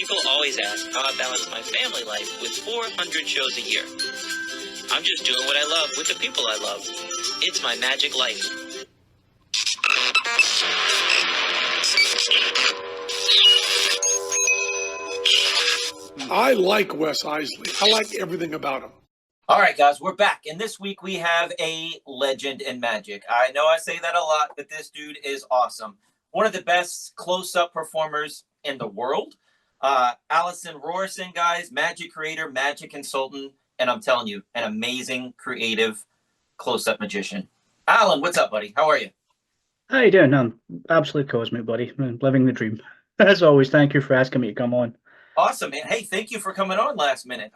People always ask how I balance my family life with 400 shows a year. I'm just doing what I love with the people I love. It's my magic life. I like Wes Iseli. I like everything about him. All right, guys, we're back. And this week we have a legend in magic. I know I say that a lot, but this dude is awesome. One of the best close-up performers in the world. Alan Rorrison, guys, magic creator, magic consultant, and I'm telling you, an amazing, creative close-up magician. Alan, what's up, buddy? How are you? How you doing? I'm absolute cosmic, buddy. I'm living the dream. As always, thank you for asking me to come on. Awesome, man. Hey, thank you for coming on last minute.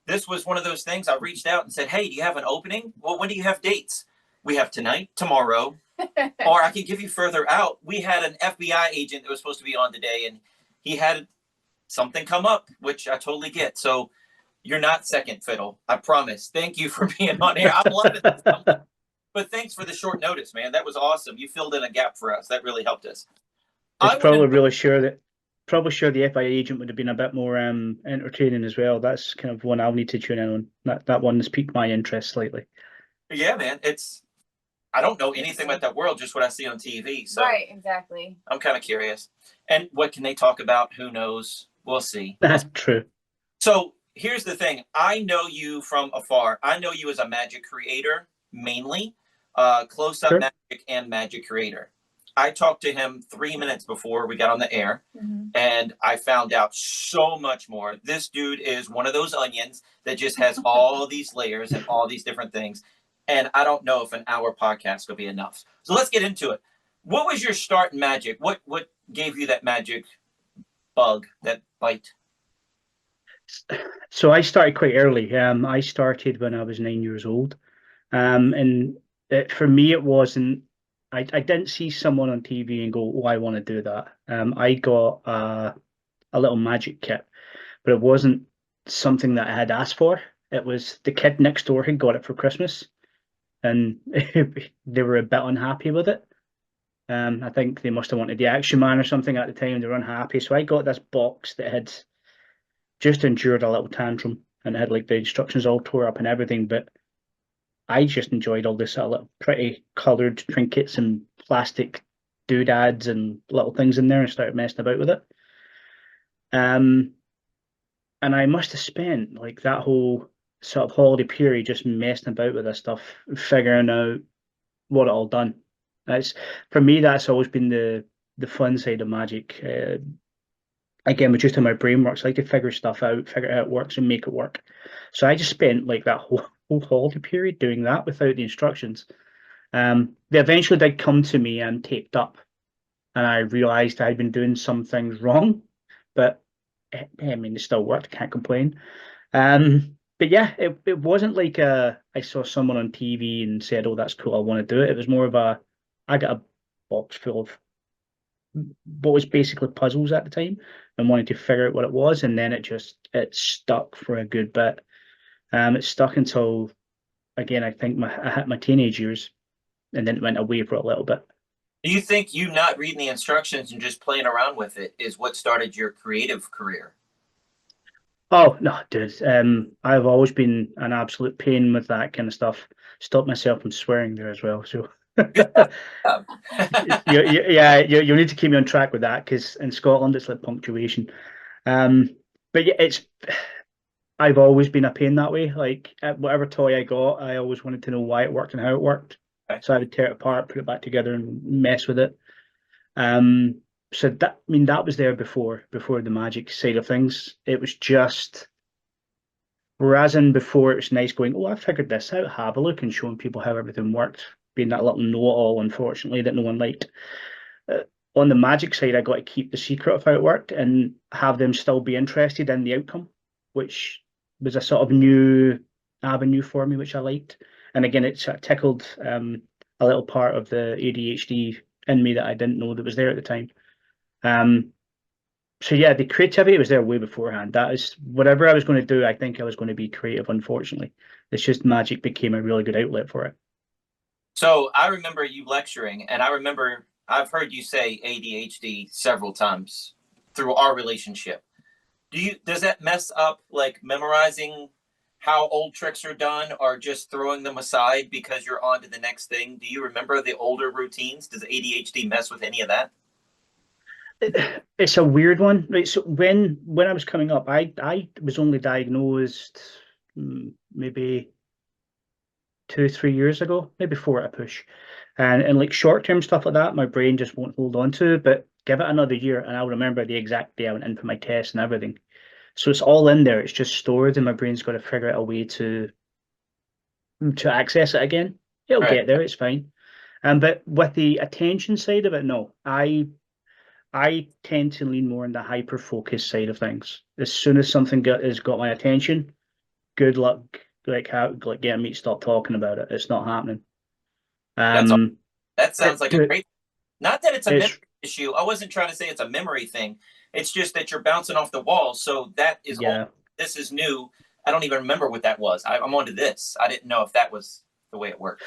This was one of those things I reached out and said, hey, do you have an opening? Well, when do you have dates? We have tonight, tomorrow, or I can give you further out. We had an FBI agent that was supposed to be on today, and he had something come up, which I totally get. So you're not second fiddle. I promise. Thank you for being on here. I'm loving this. But thanks for the short notice, man. That was awesome. You filled in a gap for us. That really helped us. Probably sure the FBI agent would have been a bit more entertaining as well. That's kind of one I'll need to tune in on. That one has piqued my interest slightly. Yeah, man. I don't know anything about that world, just what I see on TV. So right, exactly. I'm kind of curious. And what can they talk about? Who knows? We'll see. That's true. So here's the thing. I know you from afar. I know you as a magic creator, mainly. Close-up Sure. magic and magic creator. I talked to him 3 minutes before we got on the air, and I found out so much more. This dude is one of those onions that just has all these layers and all these different things. And I don't know if an hour podcast will be enough. So let's get into it. What was your start in magic? What gave you that magic bug, that bite? So I started quite early. I started when I was 9 years old. For me, it wasn't. I didn't see someone on TV and go, "Oh, I want to do that." I got a little magic kit, but it wasn't something that I had asked for. It was the kid next door had got it for Christmas, and they were a bit unhappy with it. I think they must have wanted the Action Man or something at the time. They were unhappy, so I got this box that had just endured a little tantrum, and it had like the instructions all tore up and everything, but I just enjoyed all this little pretty coloured trinkets and plastic doodads and little things in there and started messing about with it. And I must have spent like that whole sort of holiday period just messing about with this stuff, figuring out what it all done. For me, that's always been the fun side of magic. Again, with just how my brain works, I like to figure stuff out, figure out how it works and make it work. So I just spent like that whole holiday period doing that without the instructions. They eventually did come to me and taped up, and I realized I'd been doing some things wrong, but I mean, it still worked. Can't complain. But yeah, it wasn't like I saw someone on TV and said, "Oh, that's cool, I want to do it." It was more of I got a box full of what was basically puzzles at the time and wanted to figure out what it was, and then it stuck for a good bit. It stuck until, again, I think I hit my teenage years, and then it went away for a little bit. Do you think you not reading the instructions and just playing around with it is what started your creative career? Oh, no, dude. I've always been an absolute pain with that kind of stuff. Stop myself from swearing there as well. So you'll need to keep me on track with that, because in Scotland it's like punctuation. But yeah, I've always been a pain that way. Like whatever toy I got, I always wanted to know why it worked and how it worked. Okay. So I would tear it apart, put it back together, and mess with it. So that was there before the magic side of things. It was just, whereas before it was nice going, "Oh, I figured this out, have a look," and showing people how everything worked, being that little know-it-all, unfortunately, that no one liked. On the magic side, I got to keep the secret of how it worked and have them still be interested in the outcome, which was a sort of new avenue for me, which I liked. And again, it sort of tickled a little part of the ADHD in me that I didn't know that was there at the time. So yeah, the creativity was there way beforehand. That is, whatever I was going to do, I think I was going to be creative, unfortunately. It's just magic became a really good outlet for it. So I remember you lecturing, and I've heard you say ADHD several times through our relationship. Does that mess up like memorizing how old tricks are done, or just throwing them aside because you're on to the next thing? Do you remember the older routines? Does ADHD mess with any of that? It's a weird one, right? So when I was coming up, I was only diagnosed maybe 2, 3 years ago, maybe four at a push, and like short term stuff like that, my brain just won't hold on to. But give it another year, and I'll remember the exact day I went in for my test and everything. So it's all in there. It's just stored, and my brain's got to figure out a way to access it again. It'll Right. get there. It's fine. But with the attention side of it, no, I tend to lean more on the hyper focus side of things. As soon as something has got my attention, good luck, like getting me to stop talking about it. It's not happening. That's that sounds It, like a great. Not that it's a memory it's issue. I wasn't trying to say it's a memory thing. It's just that you're bouncing off the wall. So that is old. yeah. This is new. I don't even remember what that was. I'm onto this. I didn't know if that was the way it worked.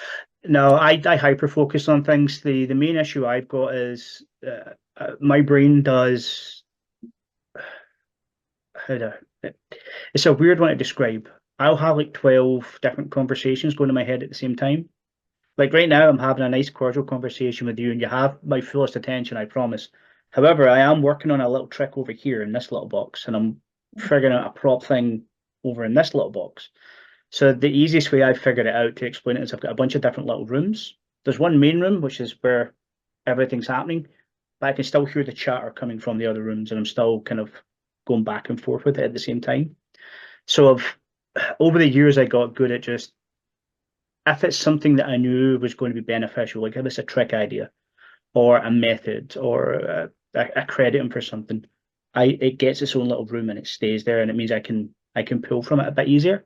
No, I hyper focus on things. The main issue I've got is my brain does how to. It's a weird one to describe. I'll have like 12 different conversations going in my head at the same time. Like right now, I'm having a nice cordial conversation with you, and you have my fullest attention, I promise. However, I am working on a little trick over here in this little box, and I'm figuring out a prop thing over in this little box. So the easiest way I've figured it out to explain it is I've got a bunch of different little rooms. There's one main room, which is where everything's happening, but I can still hear the chatter coming from the other rooms, and I'm still kind of going back and forth with it at the same time. So over the years, I got good at just if it's something that I knew was going to be beneficial, like if it's a trick idea or a method or a crediting for something, it gets its own little room and it stays there, and it means I can pull from it a bit easier.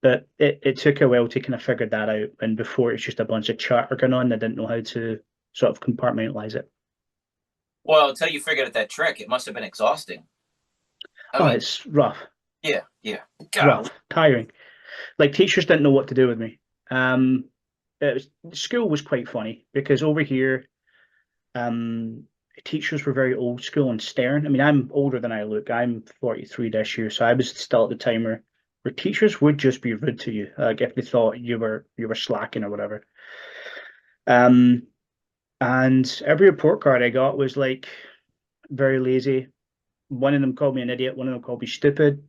But it took a while to kind of figure that out, and before it's just a bunch of chatter going on, I didn't know how to sort of compartmentalize it. Well, until you figured out that trick, it must have been exhausting. I Oh, mean, it's rough, yeah, yeah. God, rough, tiring. Like teachers didn't know what to do with me. School was quite funny because over here, um, teachers were very old school and stern. I mean, I'm older than I look. I'm 43 this year, so I was still at the time where teachers would just be rude to you, like if they thought you were slacking or whatever. Um, and every report card I got was like very lazy. One of them called me an idiot. One of them called me stupid.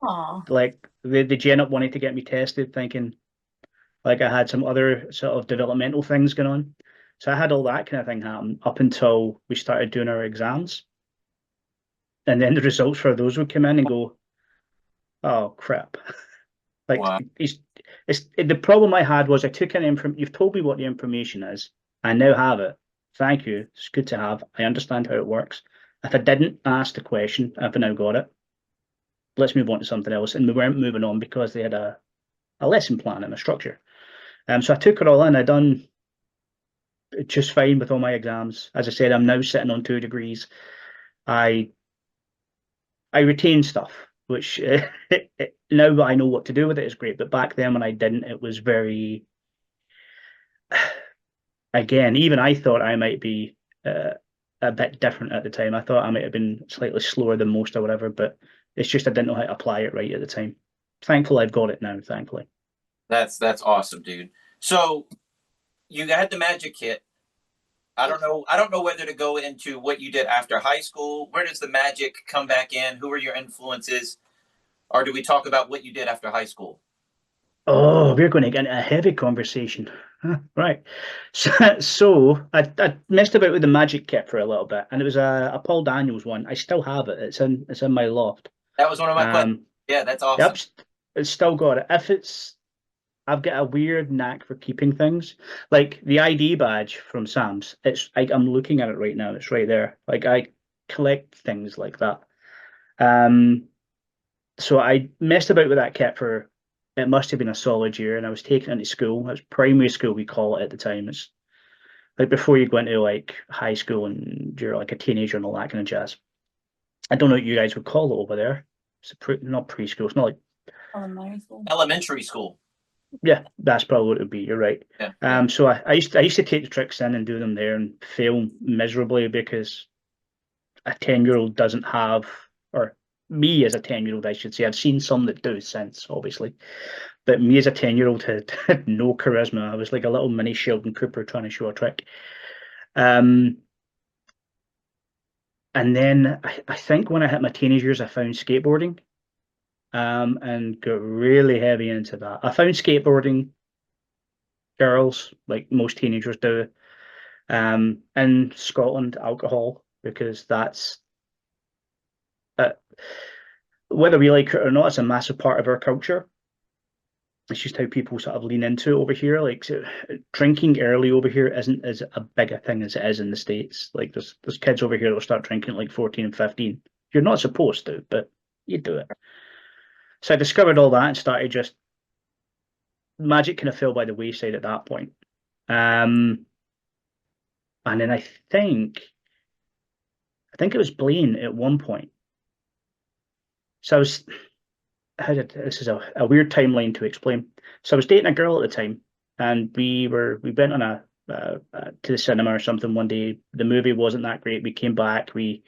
Aw. They end up wanting to get me tested, thinking like I had some other sort of developmental things going on. So I had all that kind of thing happen up until we started doing our exams. And then the results for those would come in and go, oh crap. Like wow. it's the problem I had was I took an inform you've told me what the information is. I now have it. Thank you. It's good to have. I understand how it works. If I didn't ask the question, I've now got it. Let's move on to something else. And we weren't moving on because they had a lesson plan and a structure. So I took it all in. I done just fine with all my exams. As I said, I'm now sitting on 2 degrees. I retain stuff, which now I know what to do with it is great. But back then when I didn't, it was very. Again, even I thought I might be a bit different at the time. I thought I might have been slightly slower than most or whatever, but it's just I didn't know how to apply it right at the time. Thankfully, I've got it now. Thankfully. That's awesome, dude. So you had the magic kit. I don't know. I don't know whether to go into what you did after high school. Where does the magic come back in? Who are your influences? Or do we talk about what you did after high school? Oh, we're going to get into a heavy conversation. Right. So I messed about with the magic kit for a little bit, and it was a Paul Daniels one. I still have it. It's in my loft. That was one of my questions. Yeah, that's awesome. Yep, it's still got it. I've got a weird knack for keeping things. Like the ID badge from Sam's. I'm looking at it right now. It's right there. Like I collect things like that. So I messed about with that kit for it must have been a solid year, and I was taking it into school. It was primary school we call it at the time. It's like before you go into like high school and you're like a teenager and all that kind of jazz. I don't know what you guys would call it over there. It's not preschool. It's not like Elementary school. Elementary school. yeah, that's probably what it would be. You're right. Yeah. So I used to take the tricks in and do them there and fail miserably because a 10-year-old doesn't have, or me as a 10-year-old, I should say. I've seen some that do since, obviously. But me as a 10-year-old had no charisma. I was like a little mini Sheldon Cooper trying to show a trick. And then I think when I hit my teenage years, I found skateboarding and got really heavy into that. I found skateboarding, girls, like most teenagers do. In Scotland, alcohol, because that's whether we like it or not, it's a massive part of our culture. It's just how people sort of lean into it over here. Like, so, drinking early over here isn't as a big a thing as it is in the States. Like, there's kids over here that will start drinking at like 14 and 15. You're not supposed to, but you do it. So I discovered all that and started just magic kind of fell by the wayside at that point. And then I think it was Blaine at one point. So this is a weird timeline to explain. So I was dating a girl at the time, and we went on to the cinema or something one day. The movie wasn't that great. We came back. We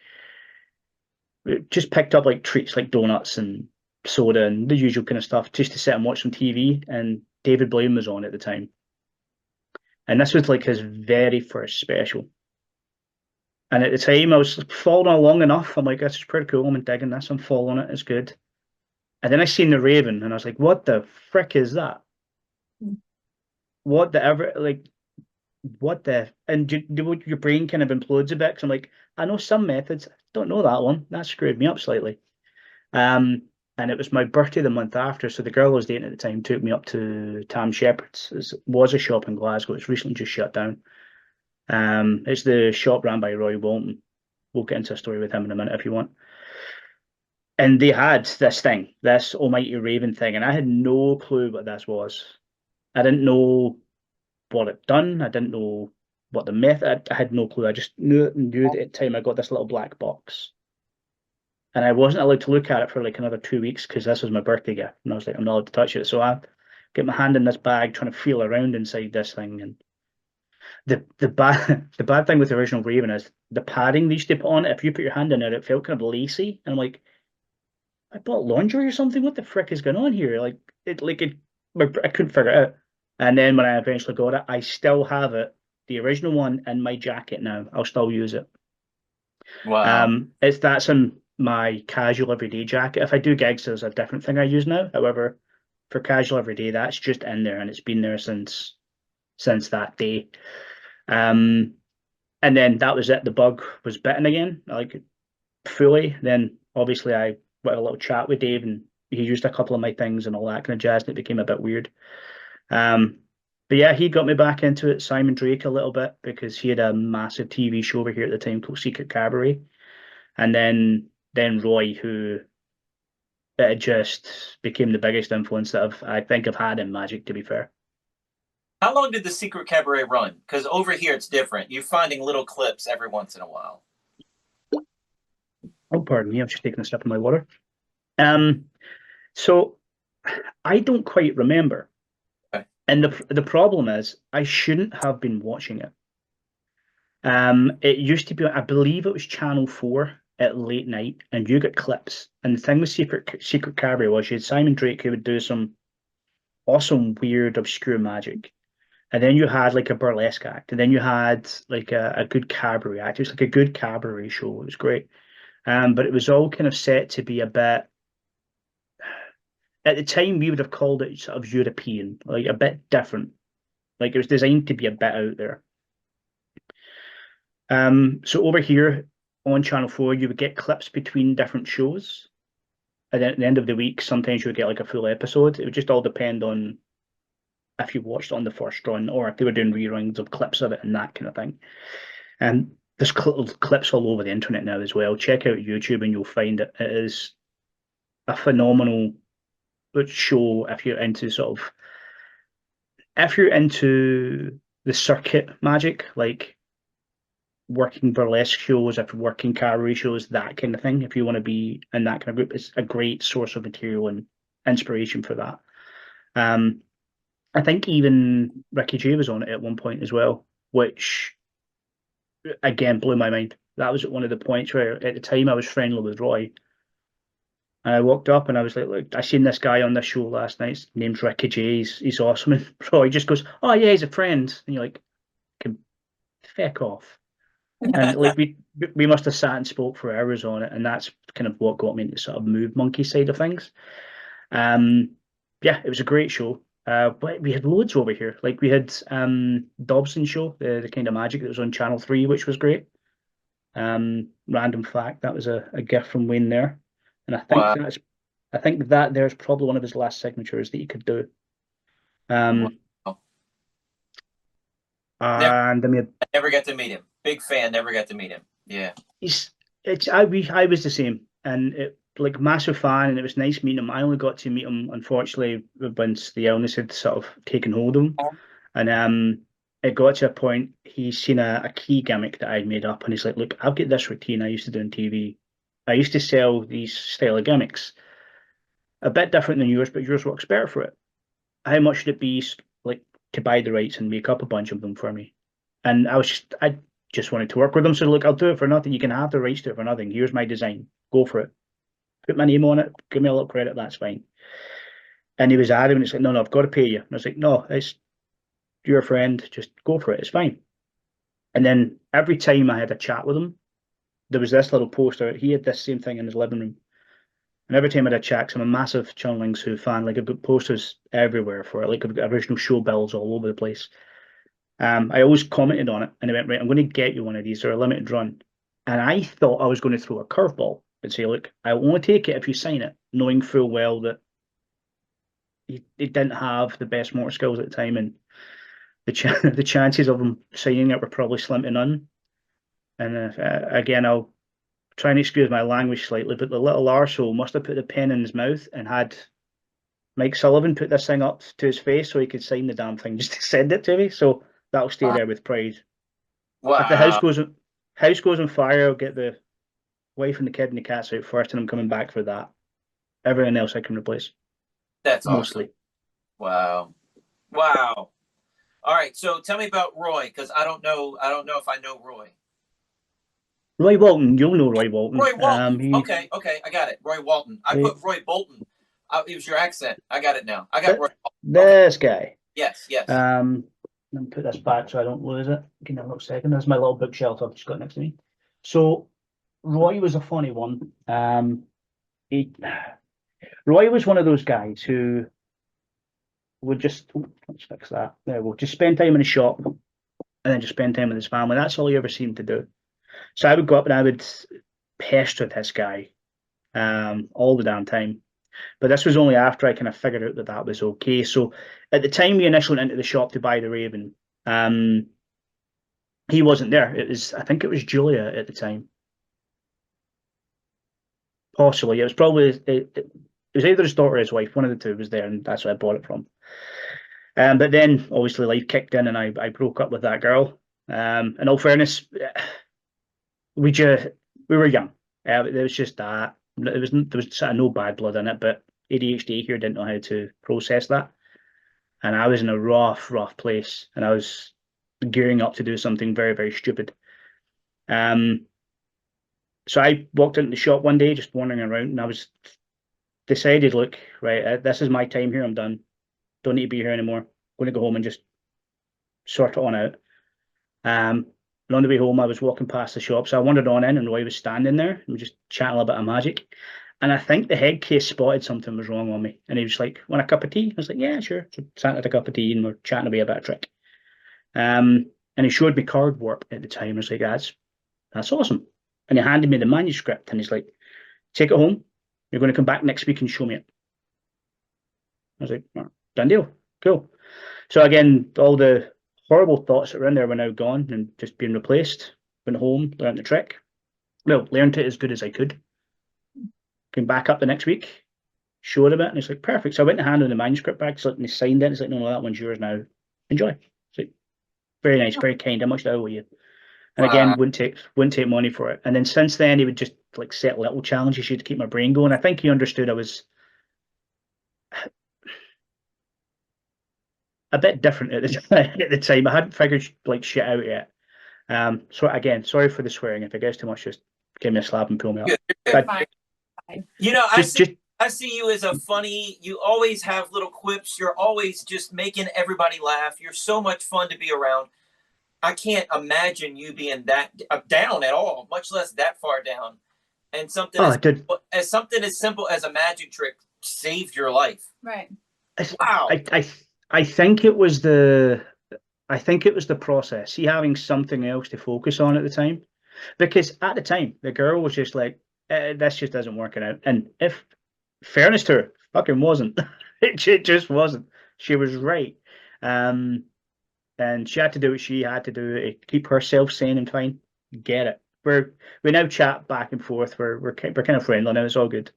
just picked up like treats like donuts and soda and the usual kind of stuff just to sit and watch some TV. And David Blaine was on at the time, and this was like his very first special. And at the time, I was following along enough. I'm like, this is pretty cool. I'm digging this. I'm following it. It's good. And then I seen The Raven, and I was like, what the frick is that? What the ever, like, what the, and your brain kind of implodes a bit, because I'm like, I know some methods, don't know that one. That screwed me up slightly. And it was my birthday the month after, so the girl I was dating at the time took me up to Tam Shepherd's. It was a shop in Glasgow. It's recently just shut down. It's the shop ran by Roy Walton. We'll get into a story with him in a minute if you want. And they had this thing, this Almighty Raven thing, and I had no clue what this was. I didn't know what it done. I didn't know what the method. I had no clue. I just knew that at the time I got this little black box, and I wasn't allowed to look at it for like another 2 weeks because this was my birthday gift, and I was like, I'm not allowed to touch it. So I get my hand in this bag, trying to feel around inside this thing, and the bad thing with the original Raven is the padding they used to put on it. If you put your hand in it, it felt kind of lacy, and I'm like, I bought laundry or something. What the frick is going on here? I couldn't figure it out. And then when I eventually got it, I still have it, the original one, in my jacket now. I'll still use it. Wow. That's in my casual everyday jacket. If I do gigs, there's a different thing I use now. However, for casual everyday, that's just in there, and it's been there since that day. And then that was it. The bug was bitten again, like fully. Then obviously I had a little chat with Dave, and he used a couple of my things and all that kind of jazz, and it became a bit weird. But yeah, he got me back into it. Simon Drake a little bit, because he had a massive TV show over here at the time called Secret Cabaret, and then Roy, who it just became the biggest influence that I think I've had in magic, to be fair. How long did the Secret Cabaret run? Because over here it's different. You're finding little clips every once in a while. Oh, pardon me, I'm just taking a sip of my water. So I don't quite remember. Okay. And the problem is I shouldn't have been watching it. It used to be, I believe it was Channel 4 at late night, and you got clips. And the thing with Secret Cabaret was you had Simon Drake, who would do some awesome, weird, obscure magic. And then you had like a burlesque act, and then you had like a good cabaret act. It was like a good cabaret show. It was great. But it was all kind of set to be a bit, at the time we would have called it sort of European, like a bit different. Like it was designed to be a bit out there. So over here on Channel 4, you would get clips between different shows. And then at the end of the week, sometimes you would get like a full episode. It would just all depend on if you watched on the first run, or if they were doing reruns of clips of it and that kind of thing. And there's clips all over the internet now as well. Check out YouTube and you'll find it. It is a phenomenal show if you're into the circuit magic, like working burlesque shows, if you're working cabaret shows, that kind of thing. If you want to be in that kind of group, it's a great source of material and inspiration for that. I think even Ricky Jay was on it at one point as well, which again blew my mind. That was at one of the points where at the time I was friendly with Roy, And I walked up and I was like, look, I seen this guy on this show last night. His name's Ricky J. He's awesome. And Roy just goes, oh yeah, he's a friend. And you're like, "Can feck off." And like we must have sat and spoke for hours on it, and that's kind of what got me into sort of move monkey side of things. Yeah, it was a great show. But we had loads over here. Like we had Dobson's show, the kind of magic that was on Channel 3, which was great. Random fact, that was a gift from Wayne there. And Wow. I think that there's probably one of his last signatures that he could do. Wow. And I mean, I never got to meet him. Big fan. Never got to meet him. Yeah. I was the same, and like massive fan, and it was nice meeting him. I only got to meet him, unfortunately, once the illness had sort of taken hold of him, and it got to a point he's seen a key gimmick that I'd made up, and he's like, "Look, I've got this routine I used to do on TV. I used to sell these style of gimmicks, a bit different than yours, but yours works better for it. How much should it be, like, to buy the rights and make up a bunch of them for me?" And I just wanted to work with him. So look, I'll do it for nothing. You can have the rights to it for nothing. Here's my design. Go for it. Put my name on it. Give me a little credit. That's fine. And he was adamant. It's like, no, I've got to pay you. And I was like, no, it's your friend. Just go for it. It's fine. And then every time I had a chat with him, there was this little poster. He had this same thing in his living room. And every time I had a chat, 'cause I'm a massive Chunlings Who fan, like I've got posters everywhere for it. Like I've got original show bills all over the place. I always commented on it, and I went, right, I'm going to get you one of these. They're a limited run. And I thought I was going to throw a curveball and say, look, I'll only take it if you sign it, knowing full well that he didn't have the best motor skills at the time, and the chances of him signing it were probably slim to none. And again, I'll try and excuse my language slightly, but the little arsehole must have put the pen in his mouth and had Mike Sullivan put this thing up to his face so he could sign the damn thing just to send it to me. So that'll stay there with pride. If the house goes on fire, I'll get the wife and the kid and the cats out first, and I'm coming back for that. Everything else I can replace. That's mostly. Awesome. Wow. All right. So tell me about Roy, because I don't know if I know Roy. Roy Walton, you'll know Roy Walton. Roy Walton. Okay, I got it. Roy Walton. I put Roy Bolton. It was your accent. I got it now. I got Roy Walton. This guy. Yes. Let me put this back so I don't lose it. Give me a little second. That's my little bookshelf I've just got next to me. So Roy was a funny one. Roy was one of those guys who would just, let's fix that. There we go. Just spend time in the shop and then just spend time with his family. That's all he ever seemed to do. So I would go up and I would pester this guy all the damn time. But this was only after I kind of figured out that that was okay. So at the time we initially went into the shop to buy the Raven, he wasn't there. I think it was Julia at the time. Possibly. It was probably, it was either his daughter or his wife. One of the two was there, and that's where I bought it from. But then obviously life kicked in and I broke up with that girl. In all fairness, we were young. It was just that. There was sort of no bad blood in it, but ADHD here didn't know how to process that. And I was in a rough place, and I was gearing up to do something very, very stupid. So I walked into the shop one day, just wandering around, and I was decided, look, right, this is my time here. I'm done. Don't need to be here anymore. I'm going to go home and just sort it on out. And on the way home, I was walking past the shop, so I wandered on in, and Roy was standing there and just chatting a bit of magic. And I think the head case spotted something was wrong on me, and he was like, "Want a cup of tea?" I was like, "Yeah, sure." So sat at a cup of tea, and we're chatting away about a trick. And he showed me card warp at the time. I was like, "That's awesome." And he handed me the manuscript, and he's like, "Take it home. You're going to come back next week and show me it." I was like, oh, "Done deal. Cool." So again, all the horrible thoughts that were in there were now gone and just being replaced. Went home, learned the trick. Well, learned it as good as I could. Came back up the next week, showed him it, and he's like, "Perfect." So I went to hand him the manuscript back, so he signed it. He's like, "No, that one's yours now. Enjoy." It's like, very nice, very kind. How much do I owe you? And again, wouldn't take money for it. And then since then, he would just like set little challenges to keep my brain going. I think he understood I was a bit different at the time. I hadn't figured like shit out yet. So again, sorry for the swearing. If it gets too much, just give me a slap and pull me up. Good. Fine. You know, Just I see you as a funny. You always have little quips. You're always just making everybody laugh. You're so much fun to be around. I can't imagine you being that down at all, much less that far down. And oh, dude, something as simple as a magic trick saved your life. Right. Wow. I think it was the process. See, having something else to focus on at the time, because at the time the girl was just like, "This just isn't working out." And if fairness to her, fucking wasn't. It just wasn't. She was right. Um, and she had to do what she had to do to keep herself sane and fine. Get it. We now chat back and forth. We're kind of friendly now. It's all good.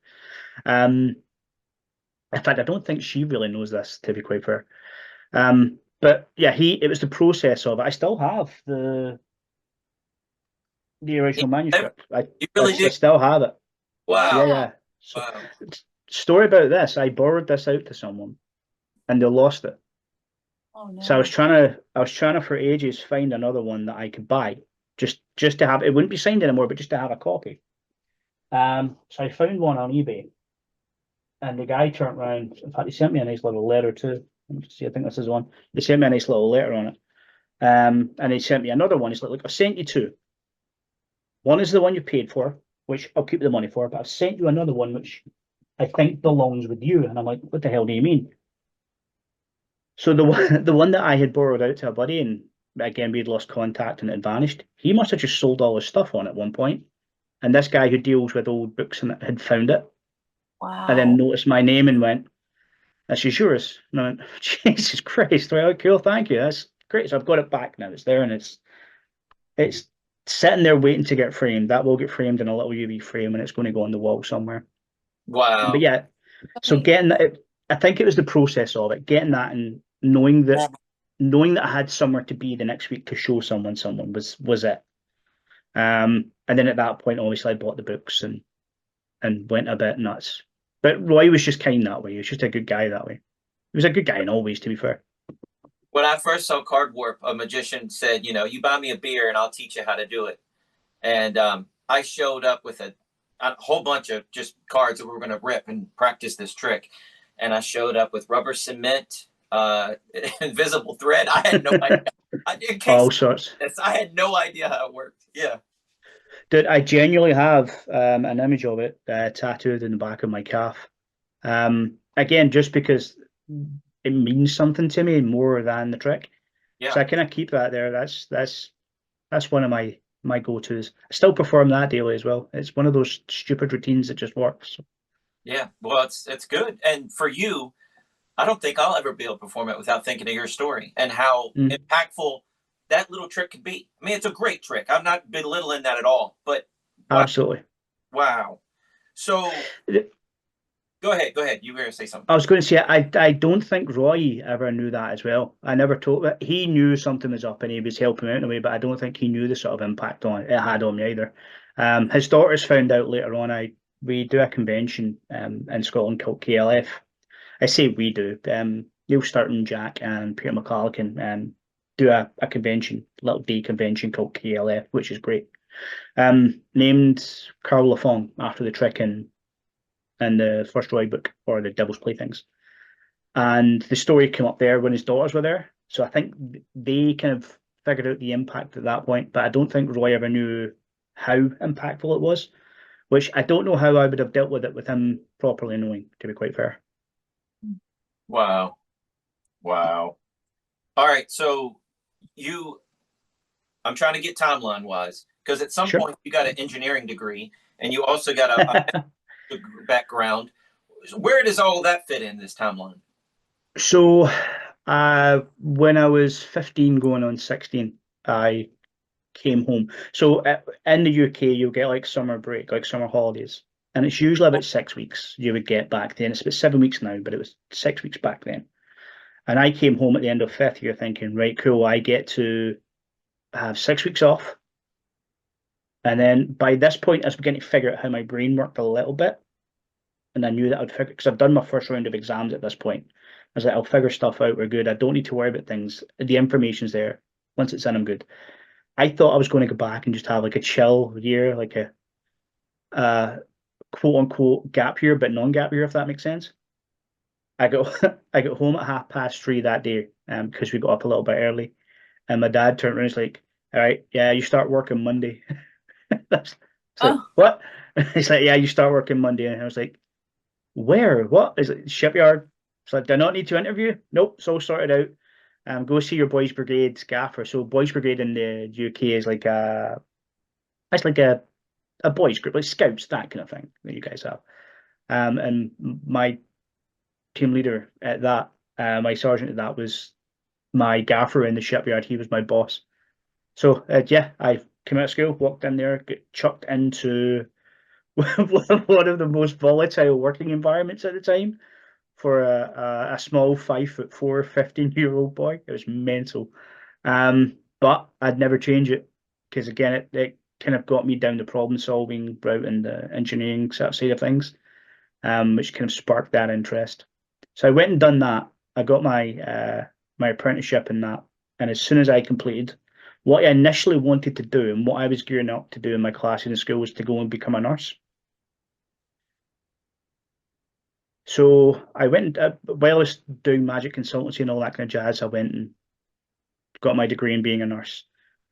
Um, in fact, I don't think she really knows this, to be quite fair. But yeah, it was the process of it. I still have the original manuscript. You really I do. still have it. Wow. Yeah. So, Wow. story about this: I borrowed this out to someone, and they lost it. Oh no. So I was trying to for ages find another one that I could buy, just to have. It wouldn't be signed anymore, but just to have a copy. So I found one on eBay, and the guy turned around. In fact, he sent me a nice little letter too. Let me just see. I think this is one. He sent me a nice little letter on it. And he sent me another one. He's like, "Look, I've sent you two. One is the one you paid for, which I'll keep the money for, but I've sent you another one which I think belongs with you." And I'm like, "What the hell do you mean?" So the one that I had borrowed out to a buddy, and again we'd lost contact and it had vanished. He must have just sold all his stuff on at one point, and this guy who deals with old books and had found it, and then Wow. noticed my name and went, "This is yours." And I went, "Jesus Christ! Well, cool, thank you. That's great." So I've got it back now. It's there, and it's sitting there waiting to get framed. That will get framed in a little UV frame, and it's going to go on the wall somewhere. But Wow. yeah, so getting that, I think it was the process of it, getting that and knowing that I had somewhere to be the next week to show someone was it. And then at that point, obviously, I bought the books and went a bit nuts. But Roy was just kind that way. He was just a good guy that way. He was a good guy in all ways, to be fair. When I first saw Card Warp, a magician said, "You buy me a beer and I'll teach you how to do it." And I showed up with a whole bunch of just cards that we were going to rip and practice this trick. And I showed up with rubber cement, invisible thread. I had no idea. All sorts. I had no idea how it worked. Yeah. Dude, I genuinely have an image of it tattooed in the back of my calf. Again, just because it means something to me more than the trick. Yeah. So I kind of keep that there. That's one of my go-tos. I still perform that daily as well. It's one of those stupid routines that just works. Yeah. Well, it's good. And for you, I don't think I'll ever be able to perform it without thinking of your story and how impactful that little trick could be. I mean, it's a great trick. I'm not belittling that at all, but wow. Absolutely. Wow. So go ahead. You were going to say something. I was going to say I don't think Roy ever knew that as well. I never told it. He knew something was up and he was helping out in a way, but I don't think he knew the sort of impact it had on me either. His daughters found out later on. We do a convention in Scotland called KLF. I say we do. Neil Sturton, Jack, and Peter McCulloch do a convention, little day convention called KLF, which is great. Named Carl Lafong after the trick in the first Roy book, or the Devil's Playthings. And the story came up there when his daughters were there. So I think they kind of figured out the impact at that point, but I don't think Roy ever knew how impactful it was, which I don't know how I would have dealt with it with him properly knowing, to be quite fair. Wow. All right. So I'm trying to get timeline wise, because at some point you got an engineering degree and you also got a background. Where does all that fit in this timeline? So when I was 15 going on 16, I came home. So in the UK, you'll get like summer break, like summer holidays. And it's usually about 6 weeks you would get back then. It's about 7 weeks now, but it was 6 weeks back then. And I came home at the end of fifth year thinking, right, cool, I get to have 6 weeks off. And then by this point, I was beginning to figure out how my brain worked a little bit. And I knew that I'd figure, because I've done my first round of exams at this point. I was like, I'll figure stuff out, we're good. I don't need to worry about things. The information's there. Once it's in, I'm good. I thought I was going to go back and just have like a chill year, like a quote unquote gap year, but non-gap year, if that makes sense. I got I got home at 3:30 that day, because we got up a little bit early, and my dad turned around and was like, "All right, yeah, you start working Monday." It's like, Oh, what? He's like, "Yeah, you start working Monday," and I was like, "Where? What?" Is it shipyard? So do I not need to interview? Nope, it's all sorted out. Go see your Boys Brigade gaffer. So Boys Brigade in the UK is like it's like a boys group, like scouts, that kind of thing that you guys have. And my team leader at that, my sergeant at that was my gaffer in the shipyard. He was my boss. So yeah, I came out of school, walked in there, got chucked into one of the most volatile working environments at the time for a small 5'4", 15-year-old boy. It was mental. But I'd never change it because again, it kind of got me down the problem solving route and the engineering sort of side of things, which kind of sparked that interest. So I went and done that. I got my apprenticeship in that, and as soon as I completed what I initially wanted to do and what I was gearing up to do in my classes in school was to go and become a nurse. So I went, while I was doing magic consultancy and all that kind of jazz, I went and got my degree in being a nurse.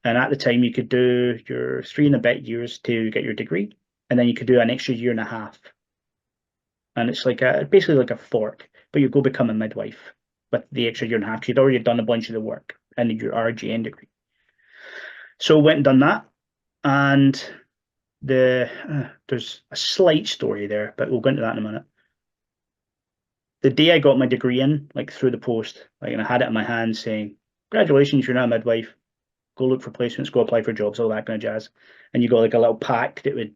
And at the time, you could do your 3 and a bit years to get your degree, and then you could do an extra 1.5 years. And it's like basically like a fork, but you go become a midwife with the extra 1.5 years because you'd already done a bunch of the work and your RGN degree. So went and done that, and there's a slight story there, but we'll go into that in a minute. The day I got my degree in, like through the post, like, and I had it in my hand saying, "Congratulations, you're now a midwife. Go look for placements, go apply for jobs, all that kind of jazz." And you got like a little pack that would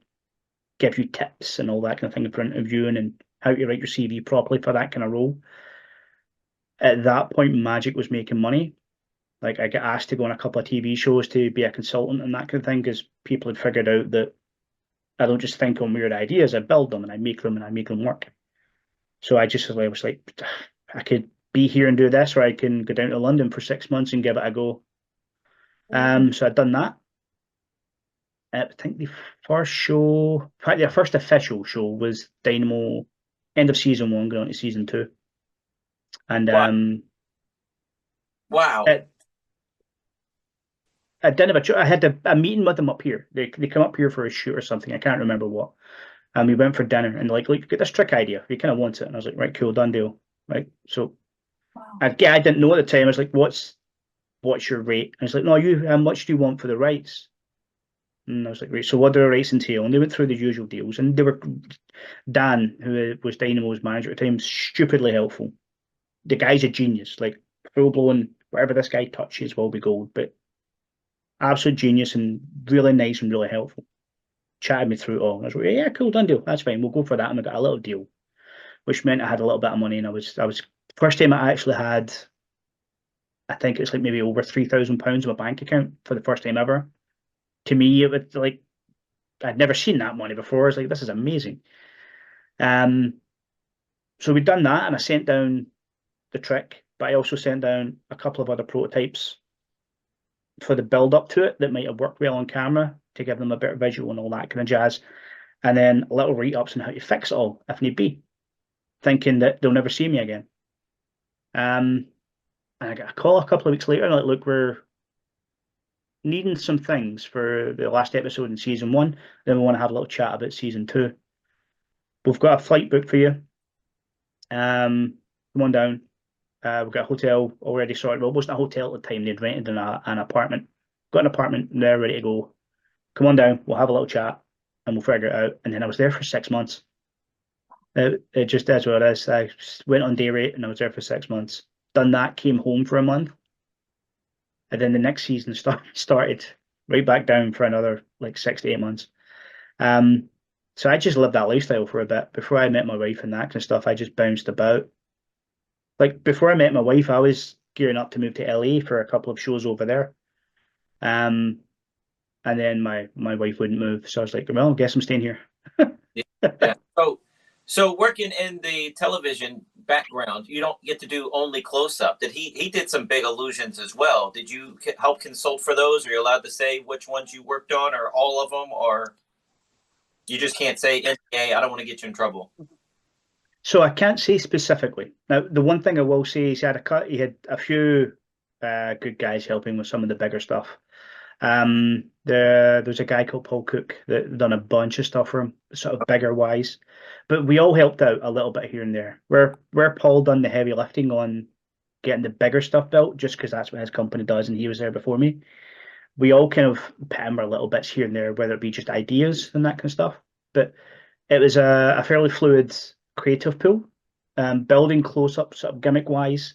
give you tips and all that kind of thing for interviewing and how to write your CV properly for that kind of role. At that point, Magic was making money. Like I got asked to go on a couple of TV shows to be a consultant and that kind of thing because people had figured out that I don't just think on weird ideas, I build them and I make them work. So I just was like, I could be here and do this, or I can go down to London for 6 months and give it a go. So I'd done that. I think the first show, in fact, the first official show was Dynamo, end of season 1, going on to season 2. And wow. I didn't have I had a meeting with them up here. They come up here for a shoot or something. I can't remember what. And we went for dinner and like, get this trick idea. We kind of want it. And I was like, right, cool, done deal. Right. So wow. I didn't know at the time. I was like, what's your rate? And it's like, no, how much do you want for the rights? And I was like, right, so what do the rights entail? And they went through the usual deals. And they were, Dan, who was Dynamo's manager at the time, stupidly helpful. The guy's a genius, like full blown, whatever this guy touches will be gold, but absolute genius and really nice and really helpful. Chatted me through it all. And I was like, yeah, cool, done deal. That's fine. We'll go for that. And I got a little deal, which meant I had a little bit of money. And I was first time I actually had, I think it's like maybe over £3,000 in my bank account for the first time ever. To me, it was like, I'd never seen that money before. I was like, this is amazing. So we'd done that and I sent down the trick, but I also sent down a couple of other prototypes for the build up to it that might have worked well on camera to give them a bit of visual and all that kind of jazz. And then little write-ups on how to fix it all if need be, thinking that they'll never see me again. And I got a call a couple of weeks later and like, look, we're needing some things for the last episode in season 1. Then we want to have a little chat about season 2. We've got a flight booked for you. Come on down. We've got a hotel already sorted. Well, it wasn't a hotel at the time. They'd rented an apartment. Got an apartment there ready to go. Come on down. We'll have a little chat and we'll figure it out. And then I was there for 6 months. It just is what it is. I went on day rate and I was there for 6 months. Done that, came home for a month. And then the next season started right back down for another like 6 to 8 months. So I just lived that lifestyle for a bit. Before I met my wife and that kind of stuff, I just bounced about. Like before I met my wife, I was gearing up to move to LA for a couple of shows over there. And then my wife wouldn't move. So I was like, well, I guess I'm staying here. Yeah. So working in the television background, you don't get to do only close up. He did some big illusions as well. Did you help consult for those? Are you allowed to say which ones you worked on or all of them or? You just can't say NDA. I don't want to get you in trouble. So I can't say specifically. Now, the one thing I will say is he had a few good guys helping with some of the bigger stuff. There's a guy called Paul Cook that done a bunch of stuff for him, sort of bigger wise. But we all helped out a little bit here and there. Where Paul done the heavy lifting on getting the bigger stuff built, just because that's what his company does, and he was there before me. We all kind of put in our little bits here and there, whether it be just ideas and that kind of stuff. But it was a fairly fluid creative pool. Building close up, sort of gimmick wise.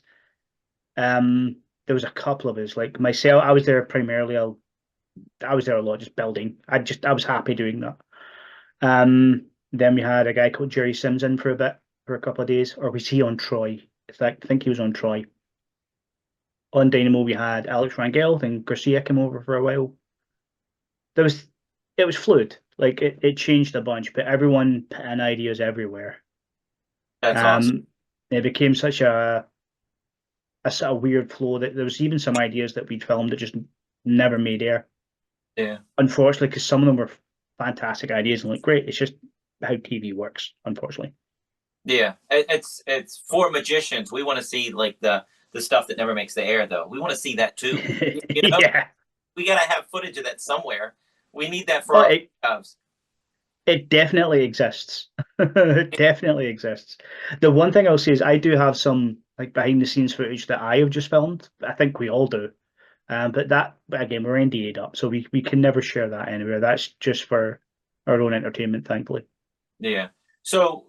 There was a couple of us, like myself. I was there primarily. I was there a lot, just building. I was happy doing that. Then we had a guy called Jerry Sims in for a couple of days, or was he on Troy? I think he was on Troy. On Dynamo, we had Alex Rangel, then Garcia came over for a while. It was fluid. Like it changed a bunch, but everyone put in ideas everywhere. That's awesome. It became such a sort of weird flow that there was even some ideas that we'd filmed that just never made air. Yeah. Unfortunately, because some of them were fantastic ideas and like great. It's just how TV works, unfortunately. Yeah, it's for magicians. We want to see like the stuff that never makes the air, though. We want to see that too. You know? Yeah, We gotta have footage of that somewhere. We need that for our jobs. It definitely exists. It definitely exists. The one thing I'll say is I do have some like behind the scenes footage that I have just filmed. I think we all do. But that again, we're NDA'd up, so we can never share that anywhere. That's just for our own entertainment, thankfully. Yeah. So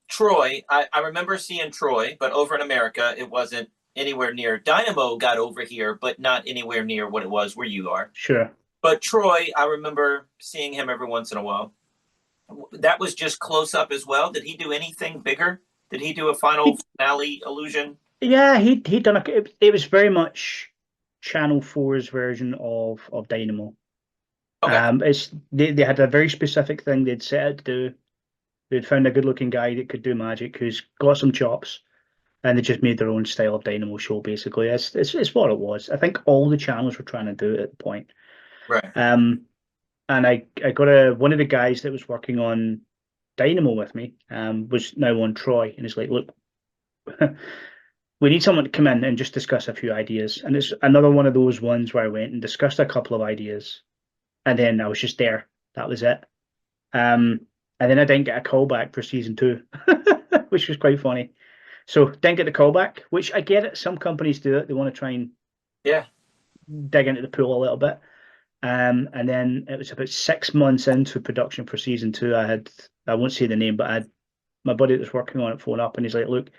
Troy, I remember seeing Troy, but over in America, it wasn't anywhere near. Dynamo got over here, but not anywhere near what it was where you are. Sure. But Troy, I remember seeing him every once in a while. That was just close up as well. Did he do anything bigger? Did he do a final finale illusion? Yeah, he'd done it was very much Channel 4's version of Dynamo. Okay. They had a very specific thing they'd set out to do. They'd found a good looking guy that could do magic who's got some chops, and they just made their own style of Dynamo show basically. It's what it was. I think all the channels were trying to do it at the point. Right. And I got one of the guys that was working on Dynamo with me was now on Troy, and he's like, look, we need someone to come in and just discuss a few ideas. And it's another one of those ones where I went and discussed a couple of ideas, and then I was just there. That was it. And then I didn't get a call back for season 2, which was quite funny. So didn't get the call back, which I get it. Some companies do it. They want to try and dig into the pool a little bit. And then it was about 6 months into production for season 2. I won't say the name, but I had my buddy that was working on it phone up, and he's like, look,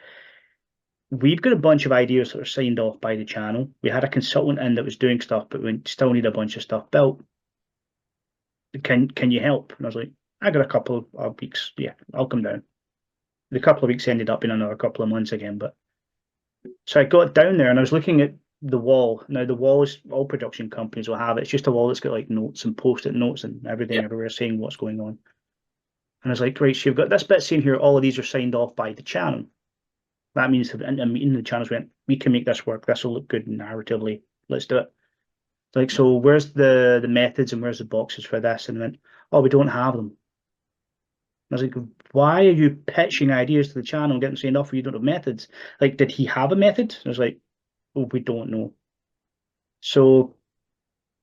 we've got a bunch of ideas that are signed off by the channel. We had a consultant in that was doing stuff, but we still need a bunch of stuff built. Can you help? And I was like, I got a couple of weeks. Yeah, I'll come down. The couple of weeks ended up in another couple of months again. But so I got down there and I was looking at the wall. Now the wall is all production companies will have it. It's just a wall that's got like notes and post-it notes and everything everywhere saying what's going on. And I was like, right, so you've got this bit saying here, all of these are signed off by the channel. That means that in a meeting, the channels went, we can make this work. This will look good narratively. Let's do it. Like, so where's the methods and where's the boxes for this? And I went, oh, we don't have them. I was like, why are you pitching ideas to the channel and getting signed off where you don't have methods? Like, did he have a method? I was like, oh, we don't know. So,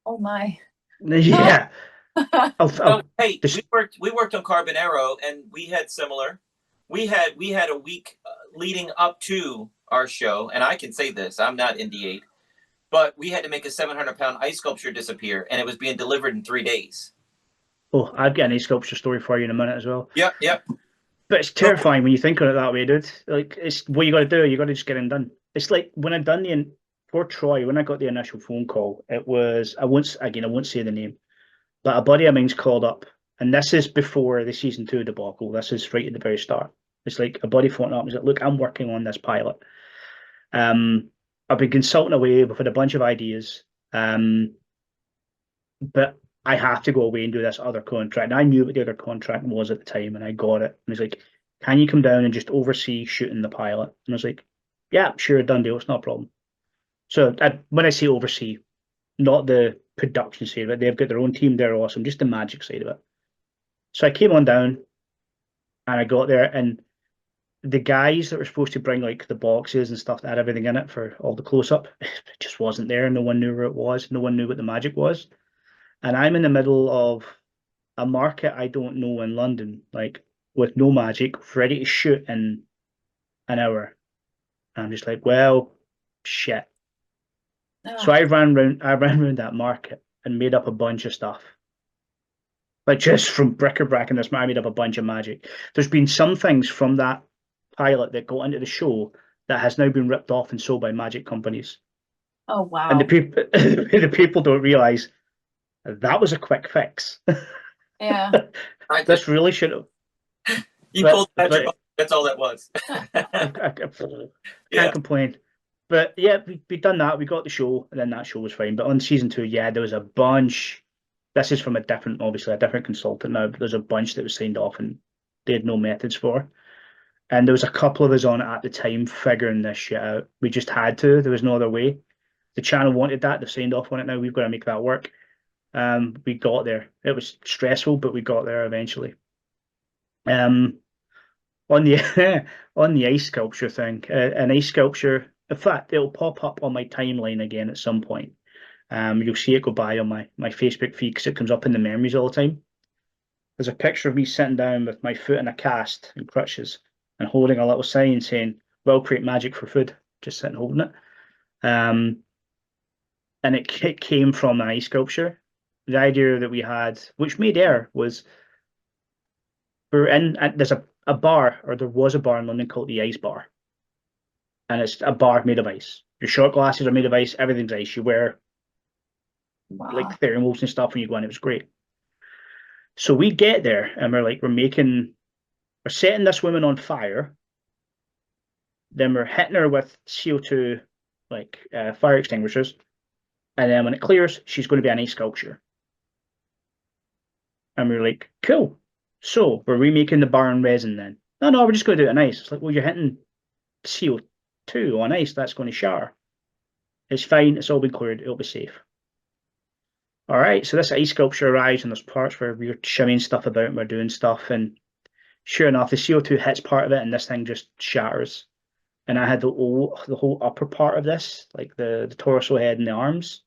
Oh my. yeah. Hey, we worked on Carbonero, and we had similar. We had a week leading up to our show, and I can say this, I'm not NDA'd, but we had to make a 700-pound ice sculpture disappear, and it was being delivered in 3 days. Oh, I've got an ice sculpture story for you in a minute as well. Yep. But it's terrifying when you think of it that way, dude. Like, it's what you got to do. You got to just get it done. It's like when I done for Troy, when I got the initial phone call, it was I won't say the name, but a buddy of mine's called up, and this is before the season 2 debacle. This is right at the very start. It's like a buddy phoned up and said, "Look, I'm working on this pilot. I've been consulting away. We've had a bunch of ideas, but I have to go away and do this other contract." And I knew what the other contract was at the time, and I got it. And he's like, "Can you come down and just oversee shooting the pilot?" And I was like, "Yeah, sure, done deal. It's not a problem." So when I say oversee, not the production side of it, they've got their own team. They're awesome. Just the magic side of it. So I came on down and I got there, and the guys that were supposed to bring like the boxes and stuff that had everything in it for all the close up, it just wasn't there. No one knew where it was. No one knew what the magic was. And I'm in the middle of a market I don't know in London, like with no magic, ready to shoot in an hour. And I'm just like, well, shit. So Ugh. I ran around that market and made up a bunch of stuff. Like just from bric-a-brac in this, I made up a bunch of magic. There's been some things from that pilot that got into the show that has now been ripped off and sold by magic companies. Oh And the wow. people the people don't realize that was a quick fix. Yeah. I This really should have. You pulled But magic off. That's all that was. I Yeah. can't complain. But yeah, we done that. We got the show, and then that show was fine. But on season 2, yeah, there was a bunch. This is from obviously a different consultant now. But there's a bunch that was signed off, and they had no methods for. And there was a couple of us on it at the time figuring this shit out. We just had to. There was no other way. The channel wanted that. They've signed off on it now. We've got to make that work. We got there. It was stressful, but we got there eventually. On the on the ice sculpture thing, an ice sculpture. In fact, it'll pop up on my timeline again at some point. You'll see it go by on my Facebook feed because it comes up in the memories all the time. There's a picture of me sitting down with my foot in a cast and crutches and holding a little sign saying, "Well, create magic for food." Just sitting holding it. And it came from an ice sculpture. The idea that we had, which made air, was we're in. There's a bar, or there was a bar in London called the Ice Bar, and it's a bar made of ice. Your shot glasses are made of ice. Everything's ice. You wear like Wow. thermals and stuff when you go in. It was great. So we get there and we're setting this woman on fire. Then we're hitting her with CO2, like fire extinguishers, and then when it clears, she's going to be an ice sculpture. And we're like, cool. So we're remaking the bar in resin then? No, we're just going to do it in ice. It's like, well, you're hitting CO2 on ice. That's going to shatter. It's fine. It's all been cleared. It'll be safe. All right. So this ice sculpture arrives, and there's parts where we're shimmying stuff about and we're doing stuff. And sure enough, the CO2 hits part of it, and this thing just shatters. And I had the whole upper part of this, like the torso, head, and the arms,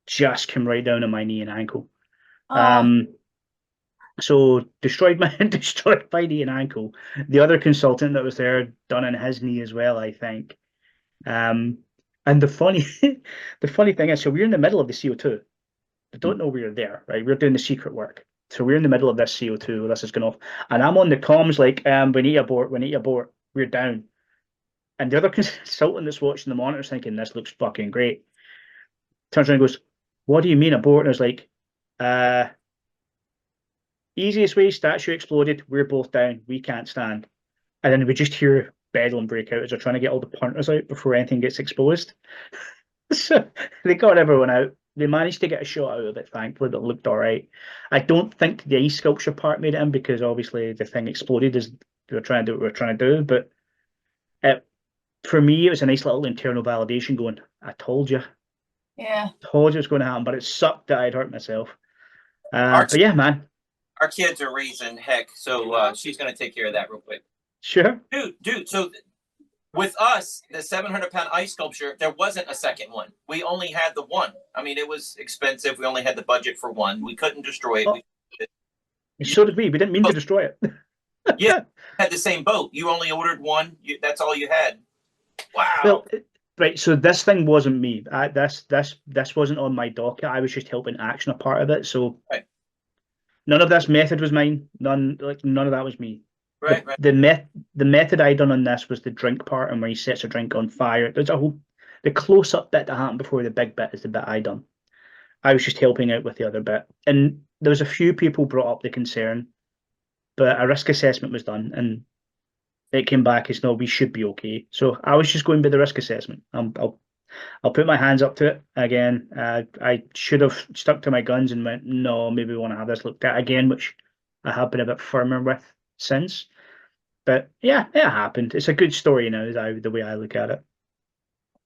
just came right down on my knee and ankle. Oh, So destroyed my knee and ankle. The other consultant that was there done on his knee as well, I think. And the funny the funny thing is, so we're in the middle of the CO2. They don't know we're there, right? We're doing the secret work. So we're in the middle of this CO2. This is going off, and I'm on the comms like, we need abort, we need abort, we're down. And the other consultant that's watching the monitor is thinking, this looks fucking great. Turns around and goes, what do you mean abort? And I was like, easiest way, statue exploded, we're both down, we can't stand. And then we just hear bedlam break out as they're trying to get all the punters out before anything gets exposed. So they got everyone out. They managed to get a shot out of it, thankfully, that looked all right. I don't think the ice sculpture part made it in because obviously the thing exploded as they were trying to do what we were trying to do. But for me, it was a nice little internal validation going, I told you. yeah. Told you it was going to happen, but it sucked that I'd hurt myself. Our, But yeah, man. our kids are raising heck, so she's going to take care of that real quick. Sure. Dude, so with us, the 700-pound ice sculpture, there wasn't a second one. We only had the one. I mean, it was expensive. We only had the budget for one. We couldn't destroy it. Oh. So did we. We didn't mean to destroy it. Yeah, had the same boat. You only ordered one. That's all you had. Wow. Well, right. So this thing wasn't me. This wasn't on my docket. I was just helping action a part of it. So right. None of this method was mine. None of that was me. Right. The method I done on this was the drink part, and where he sets a drink on fire. There's the close up bit that happened before the big bit is the bit I done. I was just helping out with the other bit, and there was a few people brought up the concern, but a risk assessment was done, and it came back as no, we should be okay. So I was just going by the risk assessment. I'll put my hands up to it again. I should have stuck to my guns and went, no, maybe we want to have this looked at again, which I have been a bit firmer with since. But yeah, it happened. It's a good story now, the way I look at it.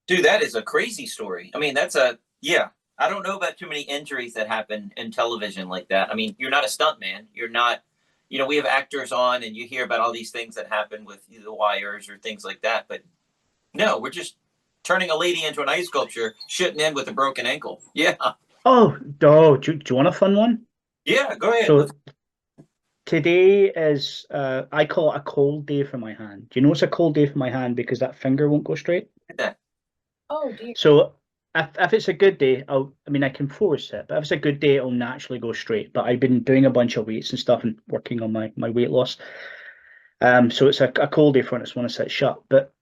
Dude, that is a crazy story. I mean, that's yeah. I don't know about too many injuries that happen in television like that. I mean, you're not a stunt man. You're not, we have actors on and you hear about all these things that happen with the wires or things like that. But no, we're just turning a lady into an ice sculpture, shooting in with a broken ankle. Yeah. Oh, do you want a fun one? Yeah, go ahead. So today is, I call it a cold day for my hand. Do you know it's a cold day for my hand because that finger won't go straight? Oh dear. So if it's a good day, I can force it, but if it's a good day, it'll naturally go straight. But I've been doing a bunch of weights and stuff and working on my weight loss. So it's a cold day for it. I just want to sit shut. But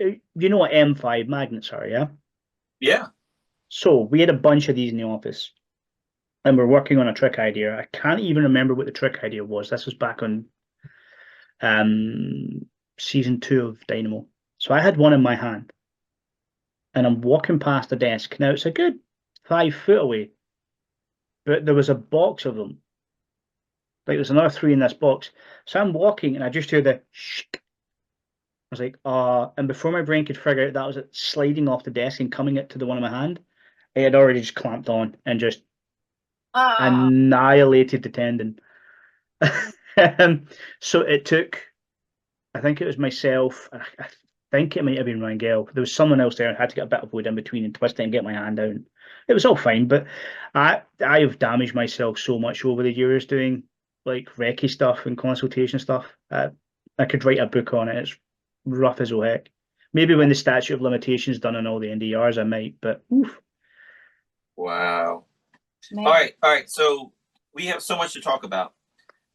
you know what M5 magnets are, yeah? Yeah. So we had a bunch of these in the office, and we're working on a trick idea. I can't even remember what the trick idea was. This was back on season 2 of Dynamo. So I had one in my hand, and I'm walking past the desk. Now it's a good 5 foot away, but there was a box of them. Like there's another 3 in this box. So I'm walking, and I just hear the shh. I was like, and before my brain could figure out that was it sliding off the desk and coming it to the one in my hand, it had already just clamped on and just annihilated the tendon. So it took, I think it was myself, I think it might have been Rangel. There was someone else there. I had to get a bit of wood in between and twist it and get my hand down. It was all fine, but I have damaged myself so much over the years doing like recce stuff and consultation stuff. I could write a book on it. It's rough as all heck. Maybe when the statute of limitations done on all the NDRs, I might, but oof. Wow. Man. All right. So we have so much to talk about.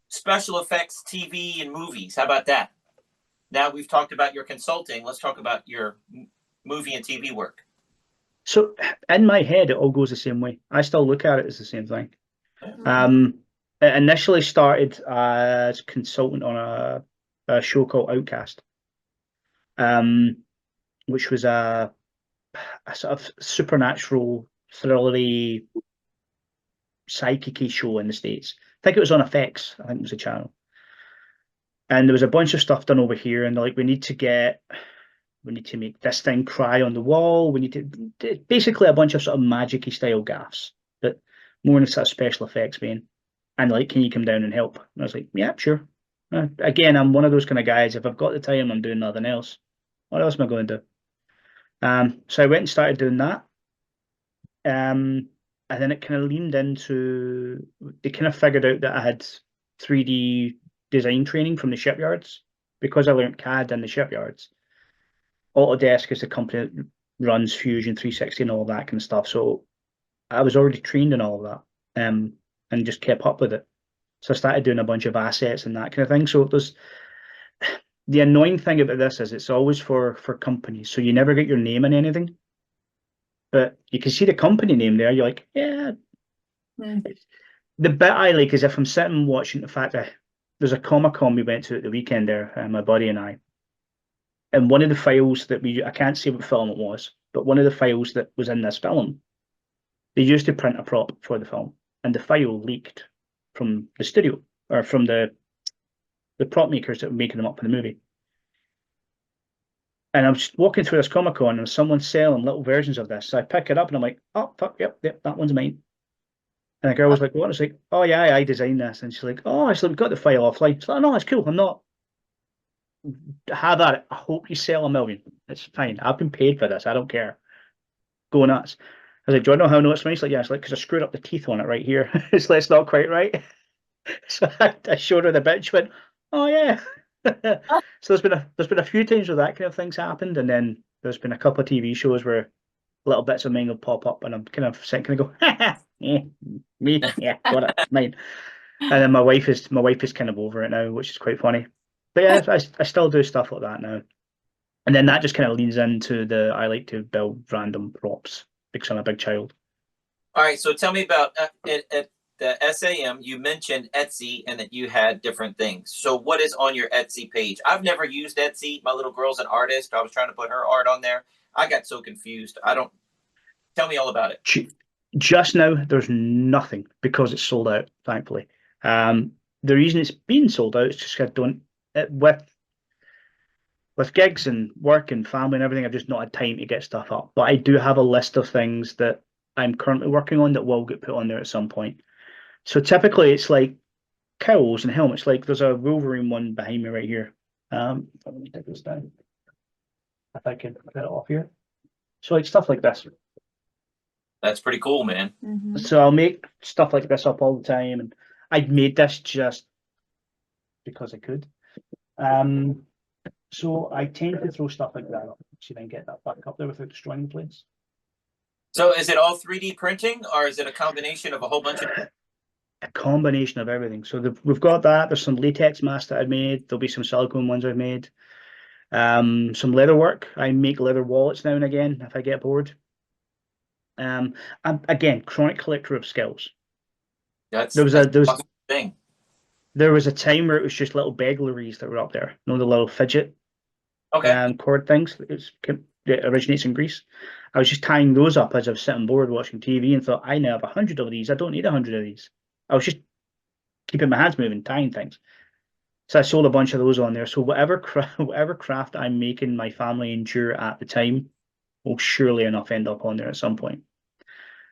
Special effects, TV, and movies. How about that? Now we've talked about your consulting. Let's talk about your movie and TV work. So in my head, it all goes the same way. I still look at it as the same thing. It initially started as consultant on a show called Outcast, which was a sort of supernatural, thrillery, psychic-y show in the States. I think it was on FX. I think it was a channel. And there was a bunch of stuff done over here, and they're like, we need to make this thing cry on the wall. We need to basically a bunch of sort of magic-y style gaffs, but more in a sort of special effects vein. And like, can you come down and help? And I was like, yeah, sure. Again, I'm one of those kind of guys. If I've got the time, I'm doing nothing else. What else am I going to do? So I went and started doing that. And then it kind of leaned into, they kind of figured out that I had 3D design training from the shipyards because I learned CAD in the shipyards. Autodesk is the company that runs Fusion 360 and all that kind of stuff. So I was already trained in all of that, and just kept up with it. So I started doing a bunch of assets and that kind of thing. So there's the annoying thing about this is it's always for companies, so you never get your name in anything. But you can see the company name there. You're like, yeah. The bit I like is if I'm sitting watching the fact that there's a Comic-Con we went to at the weekend there, my buddy and I. And one of the files that I can't say what film it was, but one of the files that was in this film, they used to print a prop for the film, and the file leaked from the studio or from the prop makers that were making them up for the movie. And I'm just walking through this Comic-Con and someone's selling little versions of this. So I pick it up and I'm like, oh, fuck, yep, that one's mine. And the girl was like, what? And it's like, oh, yeah, I designed this. And she's like, oh, we've got the file offline. She's like, no, it's cool. I'm not. Have at it. I hope you sell 1 million. It's fine. I've been paid for this. I don't care. Go nuts. I was like, do you know how I know it's mine? She's like, yeah. It's like, because I screwed up the teeth on it right here. It's like, it's not quite right. So I showed her the bit. She went, oh, yeah. So there's been a few times where that kind of thing's happened, and then there's been a couple of TV shows where little bits of mine will pop up, and I'm kind of sitting and go, yeah, me, yeah, got it, mine. And then my wife is kind of over it now, which is quite funny. But yeah, I still do stuff like that now, and then that just kind of leans into I like to build random props because I'm a big child. All right, so tell me about at the SAM. You mentioned Etsy and that you had different things. So what is on your Etsy page? I've never used Etsy. My little girl's an artist. I was trying to put her art on there. I got so confused. Tell me all about it. Just now, there's nothing because it's sold out, thankfully. The reason it's been sold out is just I don't with with gigs and work and family and everything, I've just not had time to get stuff up. But I do have a list of things that I'm currently working on that will get put on there at some point. So typically it's like cowls and helmets. Like there's a Wolverine one behind me right here. Let me take this down. If I can put it off here. So like stuff like this. That's pretty cool, man. So I'll make stuff like this up all the time, and I made this just because I could. So I tend to throw stuff like that up, see if I can get that back up there without destroying the place. So is it all 3D printing, or is it a combination of a whole bunch of? A combination of everything. So we've got that. There's some latex masks that I've made. There'll be some silicone ones I've made. Some leather work. I make leather wallets now and again if I get bored. I'm again chronic collector of skills. That's There was awesome thing. There was a time where it was just little begleries that were up there. You know, the little fidget Okay. cord things. It originates in Greece. I was just tying those up as I was sitting bored watching TV and thought, I now have 100 of these. I don't need 100 of these. I was just keeping my hands moving, tying things. So I sold a bunch of those on there. So whatever craft I'm making my family endure at the time will surely enough end up on there at some point.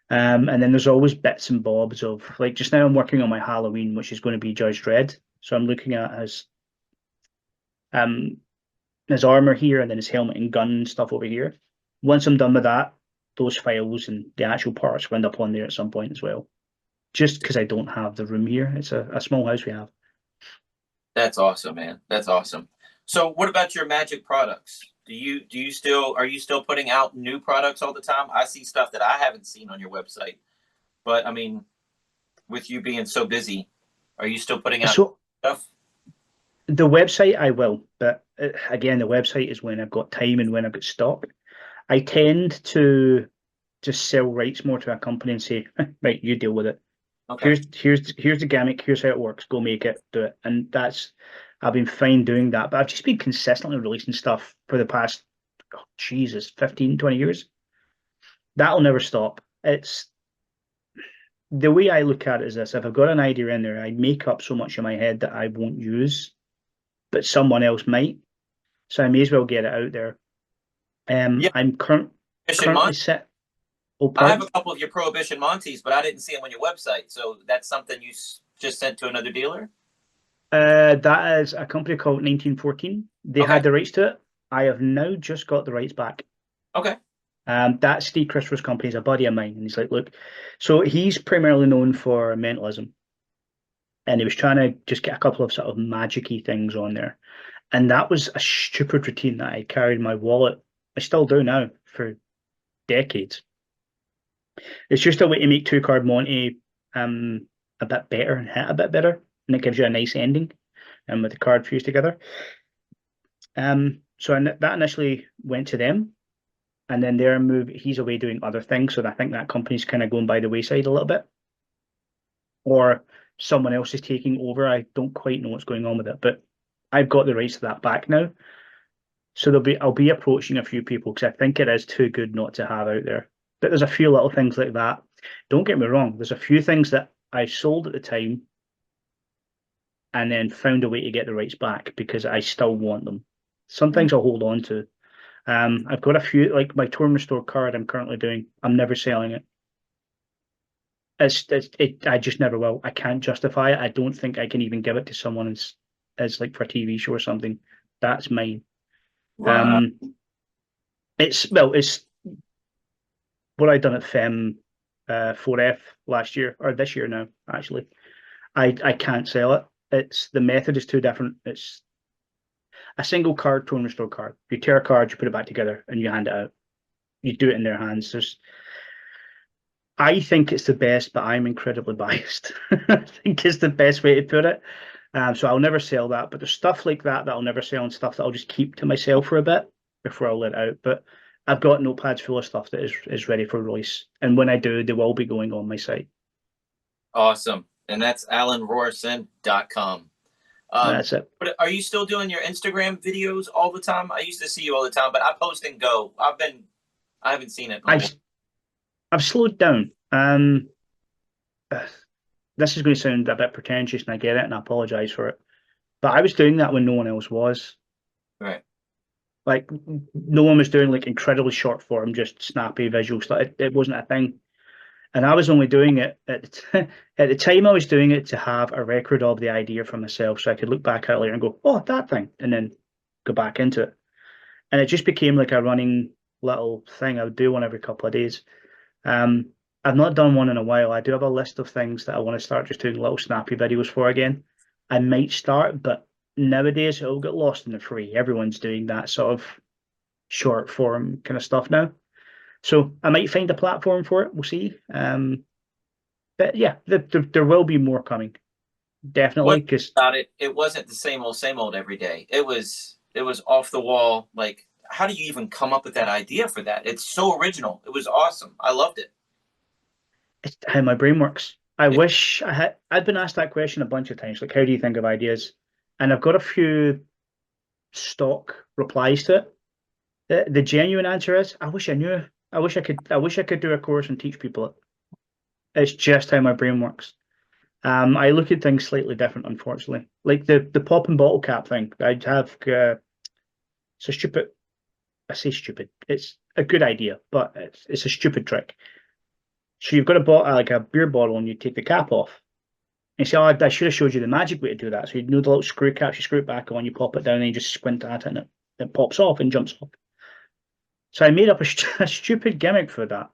And then there's always bits and bobs of, like, just now I'm working on my Halloween, which is going to be Judge Dredd. So I'm looking at his armor here, and then his helmet and gun and stuff over here. Once I'm done with that, those files and the actual parts will end up on there at some point as well. Just because I don't have the room here. It's a small house we have. That's awesome, man. That's awesome. So what about your magic products? Are you still putting out new products all the time? I see stuff that I haven't seen on your website. But I mean, with you being so busy, are you still putting out stuff? The website I will, but again, the website is when I've got time and when I've got stock. I tend to just sell rights more to a company and say, right, you deal with it. Okay. Here's the gimmick, here's how it works, go make it, do it. And I've been fine doing that, but I've just been consistently releasing stuff for the past 15, 20 years. That'll never stop. It's the way I look at it is this: if I've got an idea in there, I make up so much in my head that I won't use, but someone else might. So I may as well get it out there. Yeah. I'm currently set. Oh, I have pardon? a couple of your Prohibition Monties, but I didn't see them on your website. So that's something you just sent to another dealer? That is a company called 1914. They Okay. had the rights to it. I have now just got the rights back. Okay. That Steve Christopher's company is a buddy of mine, and he's like, look, so he's primarily known for mentalism, and he was trying to just get a couple of sort of magic-y things on there, and that was a stupid routine that I carried in my wallet. I still do now for decades. It's just a way to make two-card Monty a bit better and hit a bit better, and it gives you a nice ending, and with the card fused together. So that initially went to them. And then he's away doing other things. So I think that company's kind of going by the wayside a little bit. Or someone else is taking over. I don't quite know what's going on with it, but I've got the rights to that back now. So I'll be approaching a few people because I think it is too good not to have out there. But there's a few little things like that. Don't get me wrong. There's a few things that I sold at the time and then found a way to get the rights back because I still want them. Some things I'll hold on to. I've got a few, like my Torn Restore card I'm currently doing. I'm never selling it. I just never will. I can't justify it. I don't think I can even give it to someone as like for a TV show or something. That's mine. Wow. It's what I done at Fem 4F last year or this year now, actually. I can't sell it. The method is too different. It's a single card, Torn Restore card. You tear a card, you put it back together, and you hand it out. You do it in their hands. I think it's the best, but I'm incredibly biased. I think it's the best way to put it. So I'll never sell that. But there's stuff like that I'll never sell and stuff that I'll just keep to myself for a bit before I'll let it out. But I've got notepads full of stuff that is ready for release. And when I do, they will be going on my site. Awesome. And that's alanrorrison.com. That's it. But are you still doing your Instagram videos all the time? I used to see you all the time, but I post and go. I haven't seen it. I've slowed down. This is going to sound a bit pretentious, and I get it, and I apologize for it. But I was doing that when no one else was. Right. Like no one was doing like incredibly short form, just snappy visual stuff. It wasn't a thing. And I was only doing it at the time I was doing it to have a record of the idea for myself so I could look back at it later and go, oh, that thing, and then go back into it. And it just became like a running little thing. I would do one every couple of days. Um, I've not done one in a while. I do have a list of things that I want to start just doing little snappy videos for again. I might start, but nowadays it'll get lost in the fray. Everyone's doing that sort of short form kind of stuff now. So I might find a platform for it. We'll see. But yeah, there will be more coming, definitely. What Because about it? It wasn't the same old every day. It was off the wall. Like, how do you even come up with that idea for that? It's so original. It was awesome. I loved it. it's how my brain works. I Yeah. wish I had. I've been asked that question a bunch of times. Like, how do you think of ideas? And I've got a few stock replies to it. The genuine answer is, I wish I knew. I wish I could. I wish I could do a course and teach people it. It's just how my brain works. I look at things slightly different, unfortunately. Like the pop and bottle cap thing. I have. It's a stupid. I say stupid. It's a good idea, but it's a stupid trick. So you've got a bottle, like a beer bottle, and you take the cap off. And you say, "Oh, I should have showed you the magic way to do that." So you know the little screw caps. You screw it back on, you pop it down, and you just squint at it, and it pops off and jumps off. So I made up a stupid gimmick for that,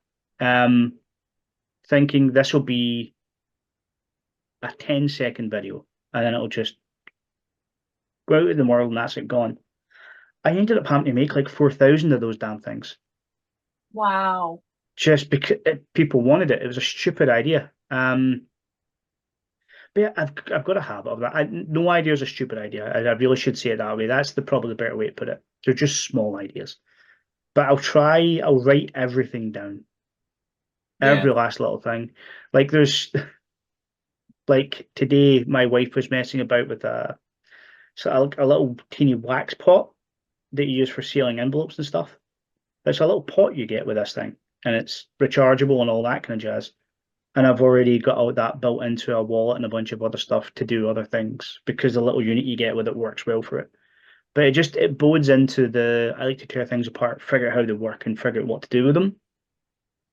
thinking this will be a 10-second video, and then it'll just go out in the world, and that's it gone. I ended up having to make like 4,000 of those damn things Wow. just because people wanted it. It was a stupid idea. But yeah, I've got a habit of that. No idea is a stupid idea. I really should say it that way. That's probably the better way to put it. They're just small ideas. But I'll write everything down. Yeah. Every last little thing. Like there's like today my wife was messing about with a little teeny wax pot that you use for sealing envelopes and stuff. It's a little pot you get with this thing, and it's rechargeable and all that kind of jazz. And I've already got all that built into a wallet and a bunch of other stuff to do other things because the little unit you get with it works well for it. But it bodes into I like to tear things apart, figure out how they work, and figure out what to do with them,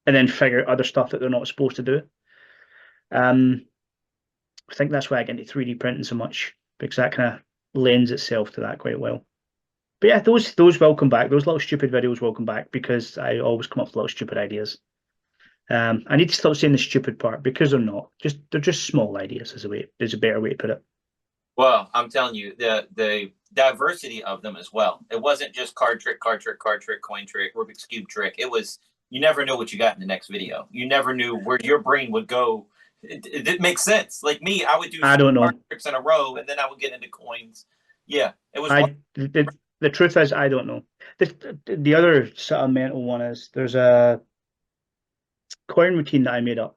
and then figure out other stuff that they're not supposed to do. I think that's why I get into 3D printing so much because that kind of lends itself to that quite well. But yeah, those will come back. Those little stupid videos will come back because I always come up with little stupid ideas. I need to stop saying the stupid part because they're just small ideas is a better way to put it. Well, I'm telling you, the diversity of them as well. It wasn't just card trick, coin trick, Rubik's Cube trick. It was, you never know what you got in the next video. You never knew where your brain would go. It makes sense. Like me, I would do I don't know. card tricks in a row, and then I would get into coins. Yeah, it was. The truth is I don't know. The other sort of mental one is there's a coin routine that I made up.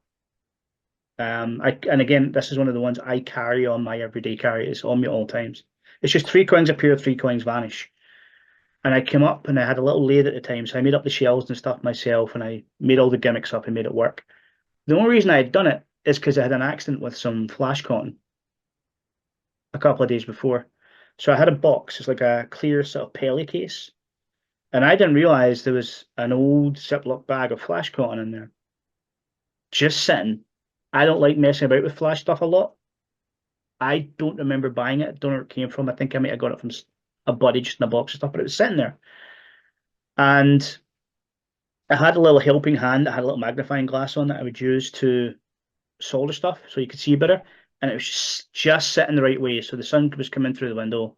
And again, this is one of the ones I carry on my everyday carry. It's on me at all times. It's just 3 coins appear, 3 coins vanish. And I came up and I had a little lathe at the time, so I made up the shells and stuff myself, and I made all the gimmicks up and made it work. The only reason I had done it is because I had an accident with some flash cotton a couple of days before. So I had a box, it's like a clear sort of pelly case, and I didn't realize there was an old Ziploc bag of flash cotton in there, just sitting. I don't like messing about with flash stuff a lot. I don't remember buying it. Don't know where it came from. I think I might have got it from a buddy just in a box of stuff, but it was sitting there. And I had a little helping hand that had a little magnifying glass on that I would use to solder stuff so you could see better. And it was just sitting the right way. So the sun was coming through the window,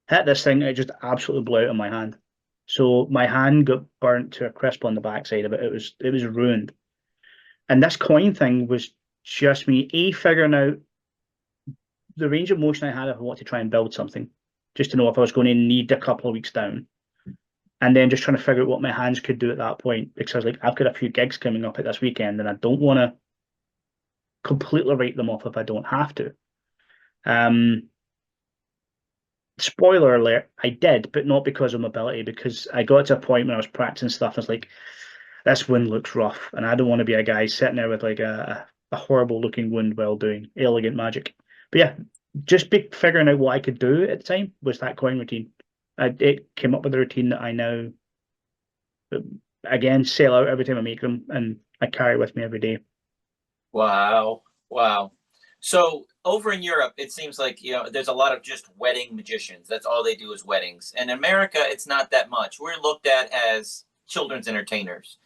hit this thing, and it just absolutely blew out on my hand. So my hand got burnt to a crisp on the backside of it. It was ruined. And this coin thing was just me, figuring out the range of motion I had if I wanted to try and build something, just to know if I was going to need a couple of weeks down. And then just trying to figure out what my hands could do at that point, because I was like, I've got a few gigs coming up at this weekend, and I don't want to completely write them off if I don't have to. Spoiler alert, I did, but not because of mobility, because I got to a point when I was practicing stuff, I was like, this wound looks rough, and I don't want to be a guy sitting there with like a horrible looking wound while doing elegant magic. But yeah, just figuring out what I could do at the time was that coin routine. It came up with a routine that I now, again, sell out every time I make them, and I carry with me every day. Wow. Wow. So over in Europe, it seems like, there's a lot of just wedding magicians. That's all they do is weddings. In America, it's not that much. We're looked at as children's entertainers.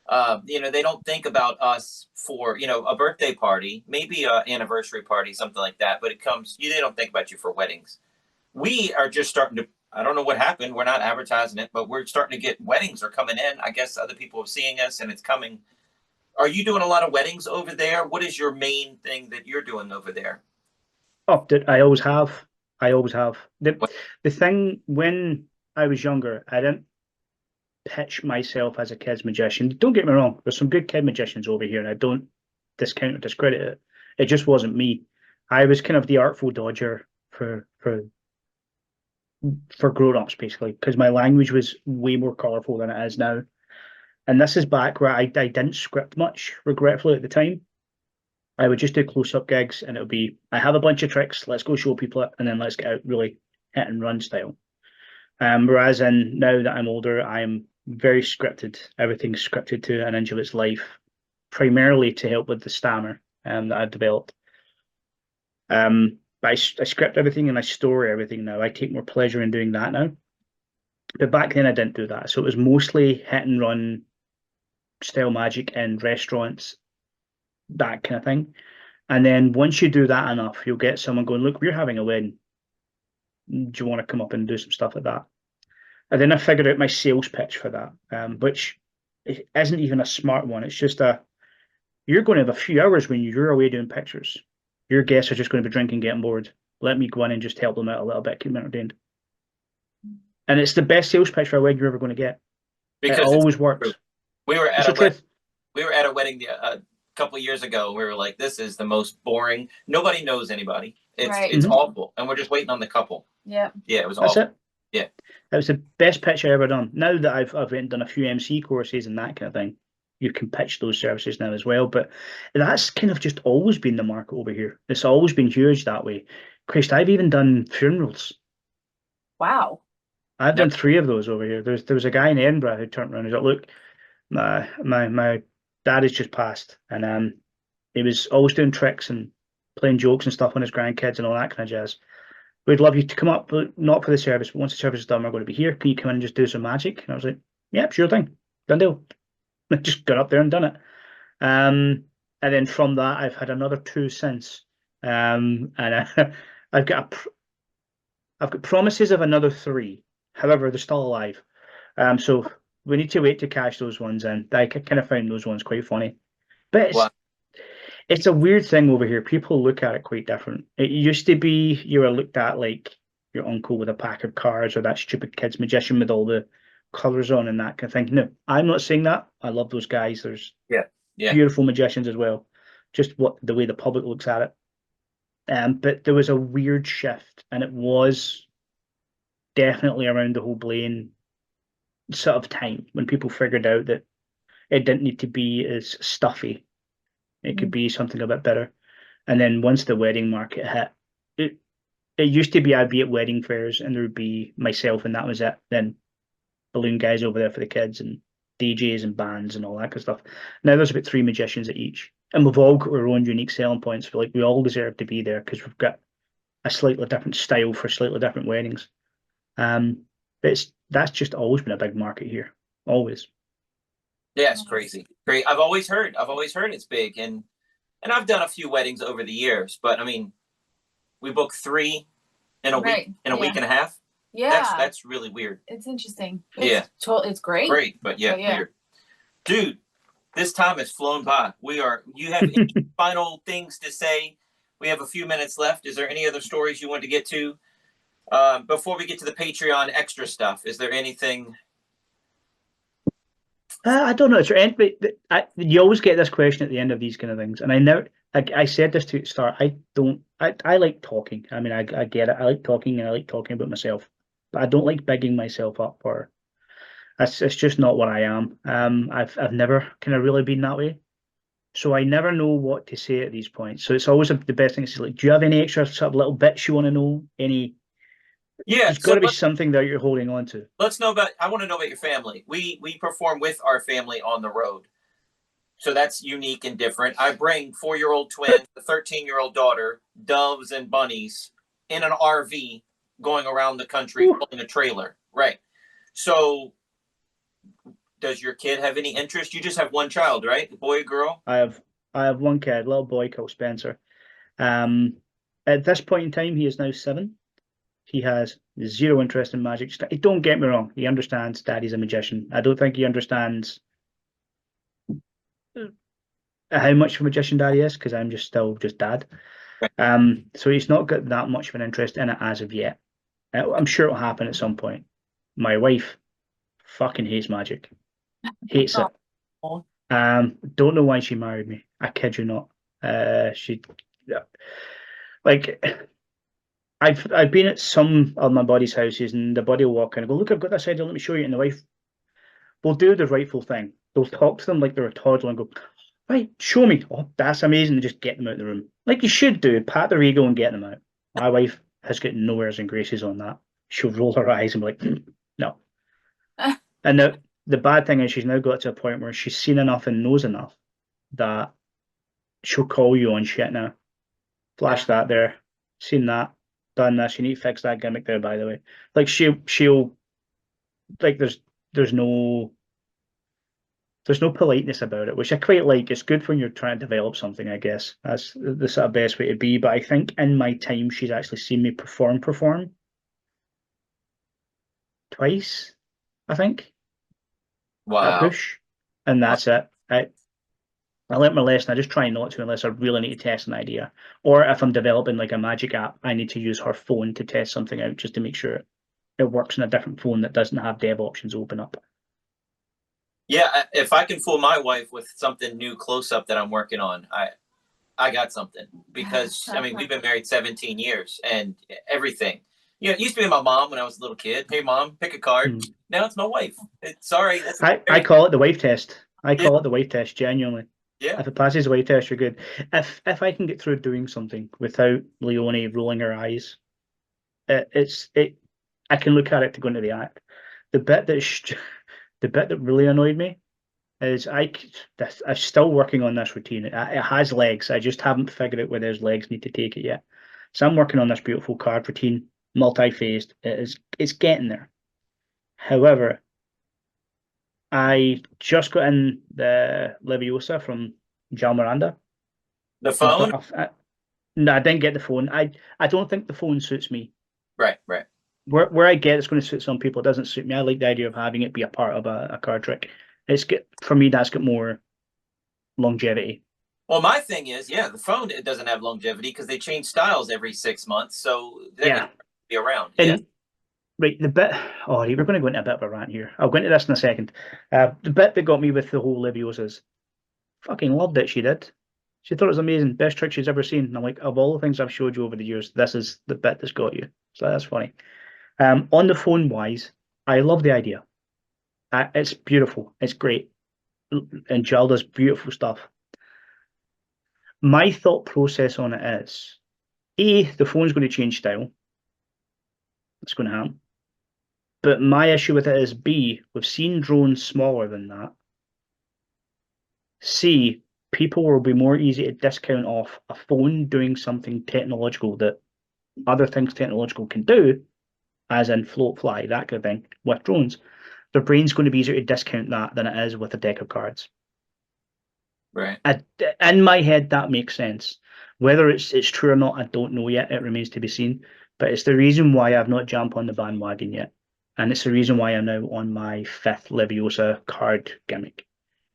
They don't think about us for, a birthday party, maybe an anniversary party, something like that. But they don't think about you for weddings. We are just starting to, I don't know what happened. We're not advertising it, but we're starting to get weddings are coming in. I guess other people are seeing us and it's coming. Are you doing a lot of weddings over there? What is your main thing that you're doing over there? Oh, I always have. I always have. What- The thing when I was younger, I didn't pitch myself as a kid's magician. Don't get me wrong, there's some good kid magicians over here, and I don't discount or discredit it. It just wasn't me. I was kind of the artful dodger for grown-ups, basically, because my language was way more colourful than it is now. And this is back where I didn't script much, regretfully, at the time. I would just do close-up gigs, and it would be, I have a bunch of tricks, let's go show people it, and then let's get out really hit and run style. Whereas now that I'm older, I'm very scripted. Everything's scripted to an inch of its life, primarily to help with the stammer that I've developed. But I script everything and I story everything now. I take more pleasure in doing that now. But back then I didn't do that. So it was mostly hit and run style magic in restaurants, that kind of thing. And then once you do that enough, you'll get someone going, look, we're having a wedding. Do you want to come up and do some stuff like that? And then I figured out my sales pitch for that, which isn't even a smart one. It's just you're going to have a few hours when you're away doing pictures. Your guests are just going to be drinking, getting bored. Let me go in and just help them out a little bit, keep them entertained. And it's the best sales pitch for a wedding you're ever going to get. Because it always works. True. We were at a wedding a couple of years ago. We were like, this is the most boring. Nobody knows anybody. It's awful. And we're just waiting on the couple. Yeah. Yeah, it was That's awful. it. Yeah. It was the best pitch I ever done. Now that I've went and done a few MC courses and that kind of thing, you can pitch those services now as well. But that's kind of just always been the market over here. It's always been huge that way. Christ, I've even done funerals. Wow. I've done 3 of those over here. There was a guy in Edinburgh who turned around and said, look, my dad has just passed, and he was always doing tricks and playing jokes and stuff on his grandkids and all that kind of jazz. We'd love you to come up, but not for the service, but once the service is done, we're going to be here. Can you come in and just do some magic? And I was like, yeah, sure thing. Done deal. I just got up there and done it. And then from that, I've had another 2 since. And I've got promises of another 3. However, they're still alive. So we need to wait to cash those ones in. I kind of found those ones quite funny. But it's a weird thing over here. People look at it quite different. It used to be you were looked at like your uncle with a pack of cards or that stupid kid's magician with all the colours on and that kind of thing. No, I'm not saying that. I love those guys. There's beautiful magicians as well. Just the way the public looks at it. But there was a weird shift, and it was definitely around the whole Blaine sort of time when people figured out that it didn't need to be as stuffy. It could be something a bit better. And then once the wedding market hit, it used to be I'd be at wedding fairs and there would be myself and that was it. Then balloon guys over there for the kids and DJs and bands and all that kind of stuff. Now there's about 3 magicians at each. And we've all got our own unique selling points. We all deserve to be there because we've got a slightly different style for slightly different weddings. But that's just always been a big market here. Always. Yeah, it's crazy. Great. I've always heard it's big, and I've done a few weddings over the years, but I mean, we booked 3 in a week and a half. Yeah. That's really weird. It's interesting. It's great. Great, but weird. Dude, this time has flown by. You have any final things to say? We have a few minutes left. Is there any other stories you want to get to? Before we get to the Patreon extra stuff, is there anything? I don't know. You always get this question at the end of these kind of things, and I said this to start. I like talking. I mean, I get it. I like talking, and I like talking about myself, but I don't like bigging myself up. It's just not what I am. I've never kind of really been that way, so I never know what to say at these points. So it's always the best thing to say, like, do you have any extra sort of little bits you want to know? Any Yeah. There's got So to be something that you're holding on to. let's know about. I want to know about your family. We perform with our family on the road, so that's unique and different. I bring 4-year-old twins, a 13-year-old daughter, doves and bunnies in an RV going around the country Whew. pulling a trailer. Right. So, does your kid have any interest? You just have one child, right? A boy, girl. I have one kid, little boy called Spencer. At this point in time, he is now 7. He has zero interest in magic. Don't get me wrong, he understands Daddy's a magician. I don't think he understands how much of a magician Daddy is, because I'm just still just Dad. So he's not got that much of an interest in it as of yet. I'm sure it'll happen at some point. My wife fucking hates magic. Hates it. Oh. Don't know why she married me. I kid you not. She like I've been at some of my buddies' houses, and the buddy will walk in and go, "Look, I've got this idea. Let me show you." And the wife will do the rightful thing. They'll talk to them like they're a toddler and go, "Right, show me." "Oh, that's amazing!" And just get them out of the room, like you should do. Pat their ego and get them out. My wife has got nowheres and graces on that. She'll roll her eyes and be like, "No." And the bad thing is she's now got to a point where she's seen enough and knows enough that she'll call you on shit now. Flash that there. Seen that. Done this. You need to fix that gimmick there, by the way. Like she'll like there's no politeness about it, which I quite like. It's good when you're trying to develop something, I guess. That's the sort of best way to be. But I think in my time she's actually seen me perform twice, I think. At Wow. push. And that's it. I learnt my lesson. I just try not to unless I really need to test an idea. Or if I'm developing like a magic app, I need to use her phone to test something out just to make sure it works on a different phone that doesn't have dev options open up. Yeah, if I can fool my wife with something new close up that I'm working on, I got something. Because I mean, we've been married 17 years and everything. You know, it used to be my mom when I was a little kid. Hey, mom, pick a card. Now it's my wife. Sorry. I call it the wife test. I Yeah. call it the wife test, genuinely. Yeah. If it passes the wife test, you're good. If I can get through doing something without Leonie rolling her eyes, I can look at it to go into the act. The bit that really annoyed me is I'm still working on this routine. It has legs. I just haven't figured out where those legs need to take it yet. So I'm working on this beautiful card routine, multi-phased. It's getting there. However, I just got in the Leviosa from Jal Miranda. The phone? No, I didn't get the phone. I don't think the phone suits me. Right. Where I get it's going to suit some people, it doesn't suit me. I like the idea of having it be a part of a card trick. For me, that's got more longevity. Well, my thing is, the phone, it doesn't have longevity because they change styles every 6 months. So they're going to be around. And right, the bit. Oh, we're going to go into a bit of a rant here. I'll go into this in a second. The bit that got me with the whole Leviosa's, fucking loved it. She did. She thought it was amazing, best trick she's ever seen. And I'm like, of all the things I've showed you over the years, this is the bit that's got you. So that's funny. On the phone wise, I love the idea. It's beautiful. It's great. And Jal does beautiful stuff. My thought process on it is, A, the phone's going to change style. That's going to happen. But my issue with it is, B, we've seen drones smaller than that. C, people will be more easy to discount off a phone doing something technological that other things technological can do, as in float, fly, that kind of thing, with drones. Their brain's going to be easier to discount that than it is with a deck of cards. Right. In my head, that makes sense. Whether it's true or not, I don't know yet. It remains to be seen. But it's the reason why I've not jumped on the bandwagon yet. And it's the reason why I'm now on my 5th Leviosa card gimmick.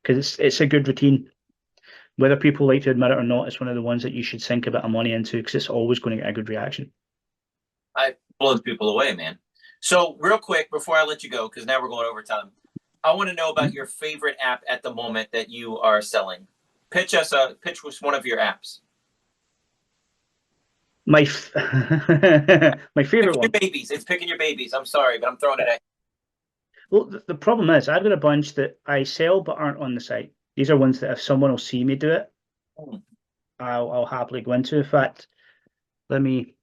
Because it's a good routine. Whether people like to admit it or not, it's one of the ones that you should sink a bit of money into because it's always going to get a good reaction. It blows people away, man. So real quick, before I let you go, because now we're going over time, I want to know about your favorite app at the moment that you are selling. Pitch us one of your apps. My favorite one. It's picking your babies. I'm sorry, but I'm throwing it at you. Well, the problem is I've got a bunch that I sell but aren't on the site. These are ones that if someone will see me do it, I'll happily go into. In fact, let me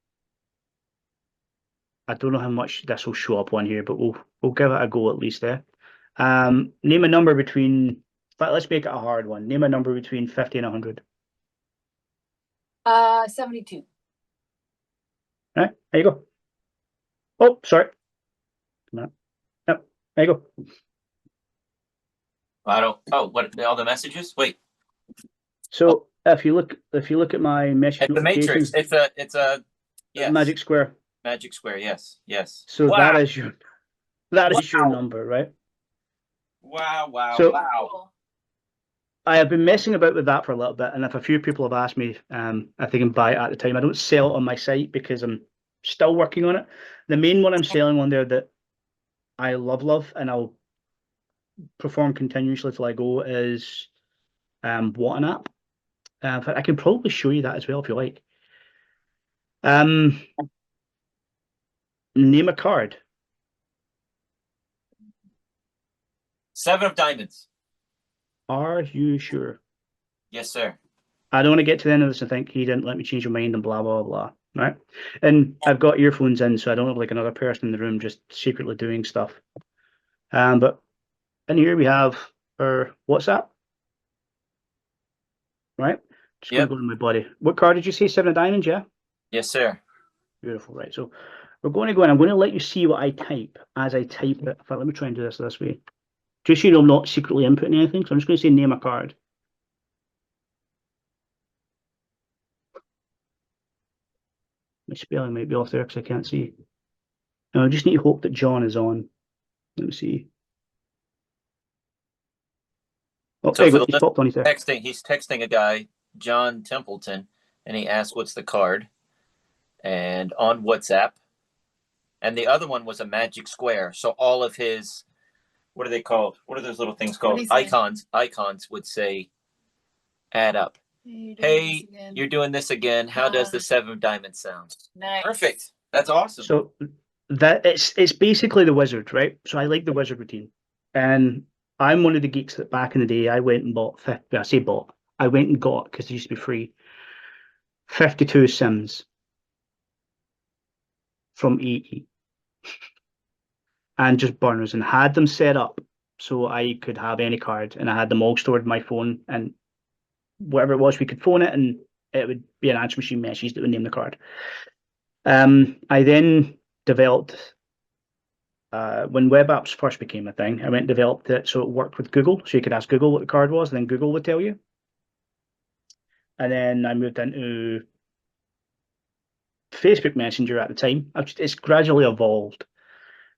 I don't know how much this will show up on here, but we'll give it a go at least there. Name a number between. In fact, let's make it a hard one. Name a number between 50 and 100. 72. Right, there you go. Oh, sorry. Come on. Yep, there you go. I don't. Oh, what? All the messages? Wait. So if you look at my message It's the Matrix. notifications, It's a yes. Magic Square. Magic Square. Yes. Yes. So wow. that is your Wow. number, right? Wow. Wow. So- wow. Cool. I have been messing about with that for a little bit, and if a few people have asked me if they can buy it at the time, I don't sell it on my site because I'm still working on it. The main one I'm selling on there that I love, and I'll perform continuously till I go is What an App. In fact, I can probably show you that as well if you like. Name a card. 7 of diamonds. Are you sure? Yes, sir. I don't want to get to the end of this and think he didn't let me change my mind and blah blah blah. Right? And I've got earphones in, so I don't have like another person in the room just secretly doing stuff. But in here we have our WhatsApp. Right? Just Yep. going to go to my body. What card did you say? 7 of diamonds, yeah? Yes, sir. Beautiful, right. So we're going to go in. I'm going to let you see what I type as I type it. In fact, let me try and do this way. Just so you know I'm not secretly inputting anything. So I'm just going to say name a card. My spelling might be off there because I can't see. Now, I just need to hope that John is on. Let me see. Oh, So there you for go. the He's popped on his there. He's texting a guy, John Templeton, and he asked, "What's the card?" And on WhatsApp, and the other one was a magic square. So all of his, what are they called? What are those little things What called? did he say? Icons would say, "Add up." Hey, you're doing this again. How does the 7 of diamonds sound? Nice. Perfect. That's awesome. So that it's basically the wizard, right? So I like the wizard routine, and I'm one of the geeks that back in the day I went and bought. I say bought. I went and got because it used to be free. 52 Sims from EE and just burners and had them set up so I could have any card, and I had them all stored in my phone, and whatever it was, we could phone it and it would be an answer machine message that would name the card. I then developed when web apps first became a thing, I went and developed it so it worked with Google, so you could ask Google what the card was, and then Google would tell you. And then I moved into Facebook Messenger at the time. It's gradually evolved.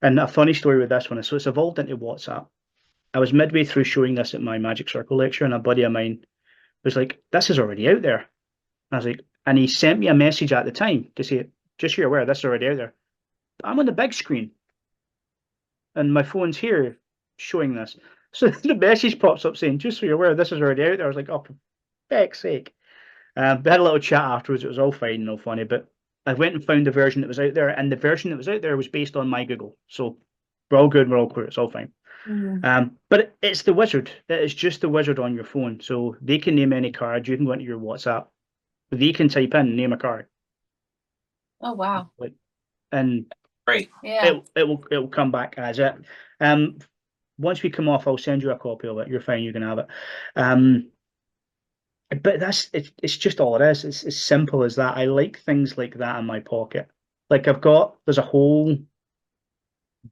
And a funny story with this one is, so it's evolved into WhatsApp. I was midway through showing this at my Magic Circle lecture, and a buddy of mine was like, "This is already out there." I was like, and he sent me a message at the time to say, "Just so you're aware, this is already out there." But I'm on the big screen, and my phone's here showing this. So the message pops up saying, "Just so you're aware, this is already out there." I was like, "Oh, for feck's sake." We had a little chat afterwards. It was all fine and all funny, but I went and found the version that was out there, and the version that was out there was based on my Google. So we're all good, we're all clear, it's all fine. But it's the wizard. It is just the wizard on your phone. So they can name any card. You can go into your WhatsApp. They can type in name a card, Oh wow. and Great. Yeah. it will come back as it. Once we come off, I'll send you a copy of it. You're fine. You can have it. But it's just all it is. It's as simple as that. I like things like that in my pocket. Like there's a whole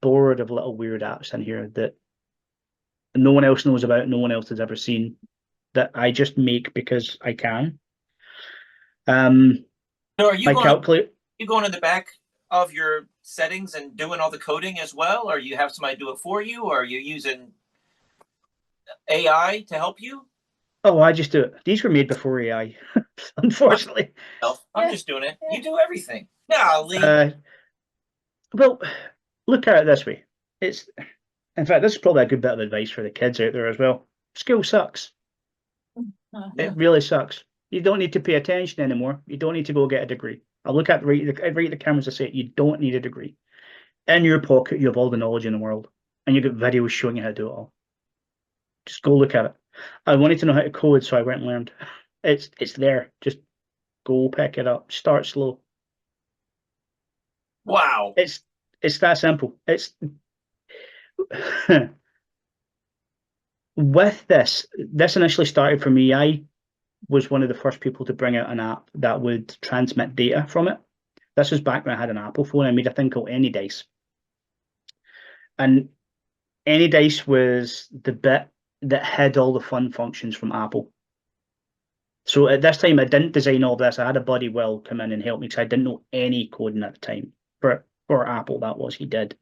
board of little weird apps in here that no one else knows about, no one else has ever seen, that I just make because I can. So are you My going? calculate. You going in the back of your settings and doing all the coding as well, or you have somebody do it for you, or are you using AI to help you? Oh, I just do it. These were made before AI, unfortunately. I'm just doing it. You do everything. Golly. Well, look at it this way. In fact, this is probably a good bit of advice for the kids out there as well. School sucks. It really sucks. You don't need to pay attention anymore. You don't need to go get a degree. I look at right the cameras and say, you don't need a degree. In your pocket, you have all the knowledge in the world, and you get videos showing you how to do it all. Just go look at it. I wanted to know how to code, so I went and learned. It's there. Just go pick it up. Start slow. Wow. It's that simple. It's with this initially started for me. I was one of the first people to bring out an app that would transmit data from it. This was back when I had an Apple phone. I made a thing called AnyDice. And AnyDice was the bit that hid all the fun functions from Apple. So at this time, I didn't design all this. I had a buddy, Will, come in and help me because I didn't know any coding at the time. For Apple, that was, he did.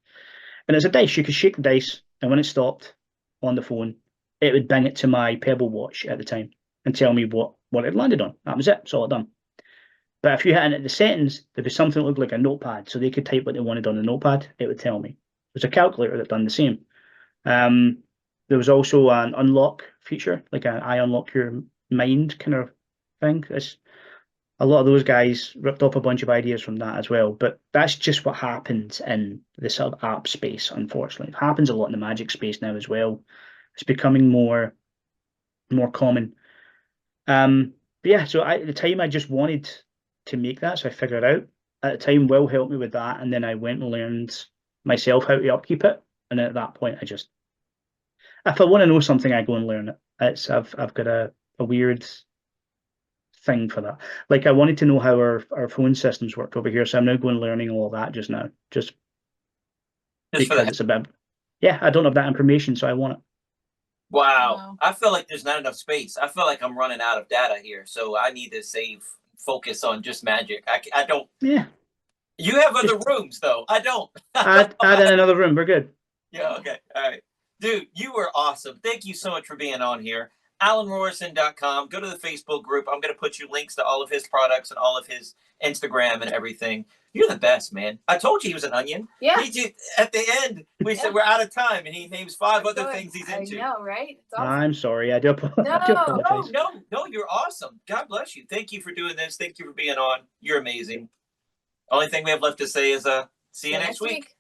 And it's a dice. You could shake the dice, and when it stopped on the phone, it would bring it to my Pebble watch at the time and tell me what it landed on. That was it. That's all it done. But if you hit into the settings, there'd be something that looked like a notepad, so they could type what they wanted on the notepad. It would tell me. There's a calculator that done the same. There was also an unlock feature, like an I unlock your mind kind of thing. A lot of those guys ripped off a bunch of ideas from that as well. But that's just what happens in the sort of app space, unfortunately. It happens a lot in the Magic space now as well. It's becoming more common. But yeah, so at the time I just wanted to make that, so I figured it out. At the time, Will helped me with that, and then I went and learned myself how to upkeep it. And at that point, if I want to know something, I go and learn it. I've got a weird thing for that. Like, I wanted to know how our phone systems work over here, so I'm now going learning all that just now, just because it's a bit. Yeah, I don't have that information, so I want it. Wow. I feel like there's not enough space. I feel like I'm running out of data here, so I need to focus on just Magic. I don't. Yeah. You have other rooms though. I don't. Add in another room. We're good. Yeah. Okay. All right. Dude, you were awesome. Thank you so much for being on here. AlanRorrison.com. Go to the Facebook group. I'm going to put you links to all of his products and all of his Instagram and everything. You're the best, man. I told you he was an onion. Yeah. At the end, we said we're out of time, and he names 5 other things he's into. I know, right? It's awesome. I'm sorry. I do apologize. No, you're awesome. God bless you. Thank you for doing this. Thank you for being on. You're amazing. Only thing we have left to say is see you next week.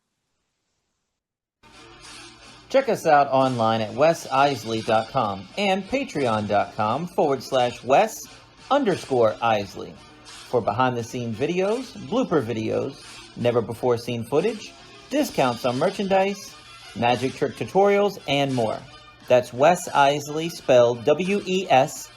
Check us out online at wesiseli.com and patreon.com/Wes_Iseli for behind-the-scenes videos, blooper videos, never-before-seen footage, discounts on merchandise, magic trick tutorials, and more. That's Wes Iseli, spelled WESISELI.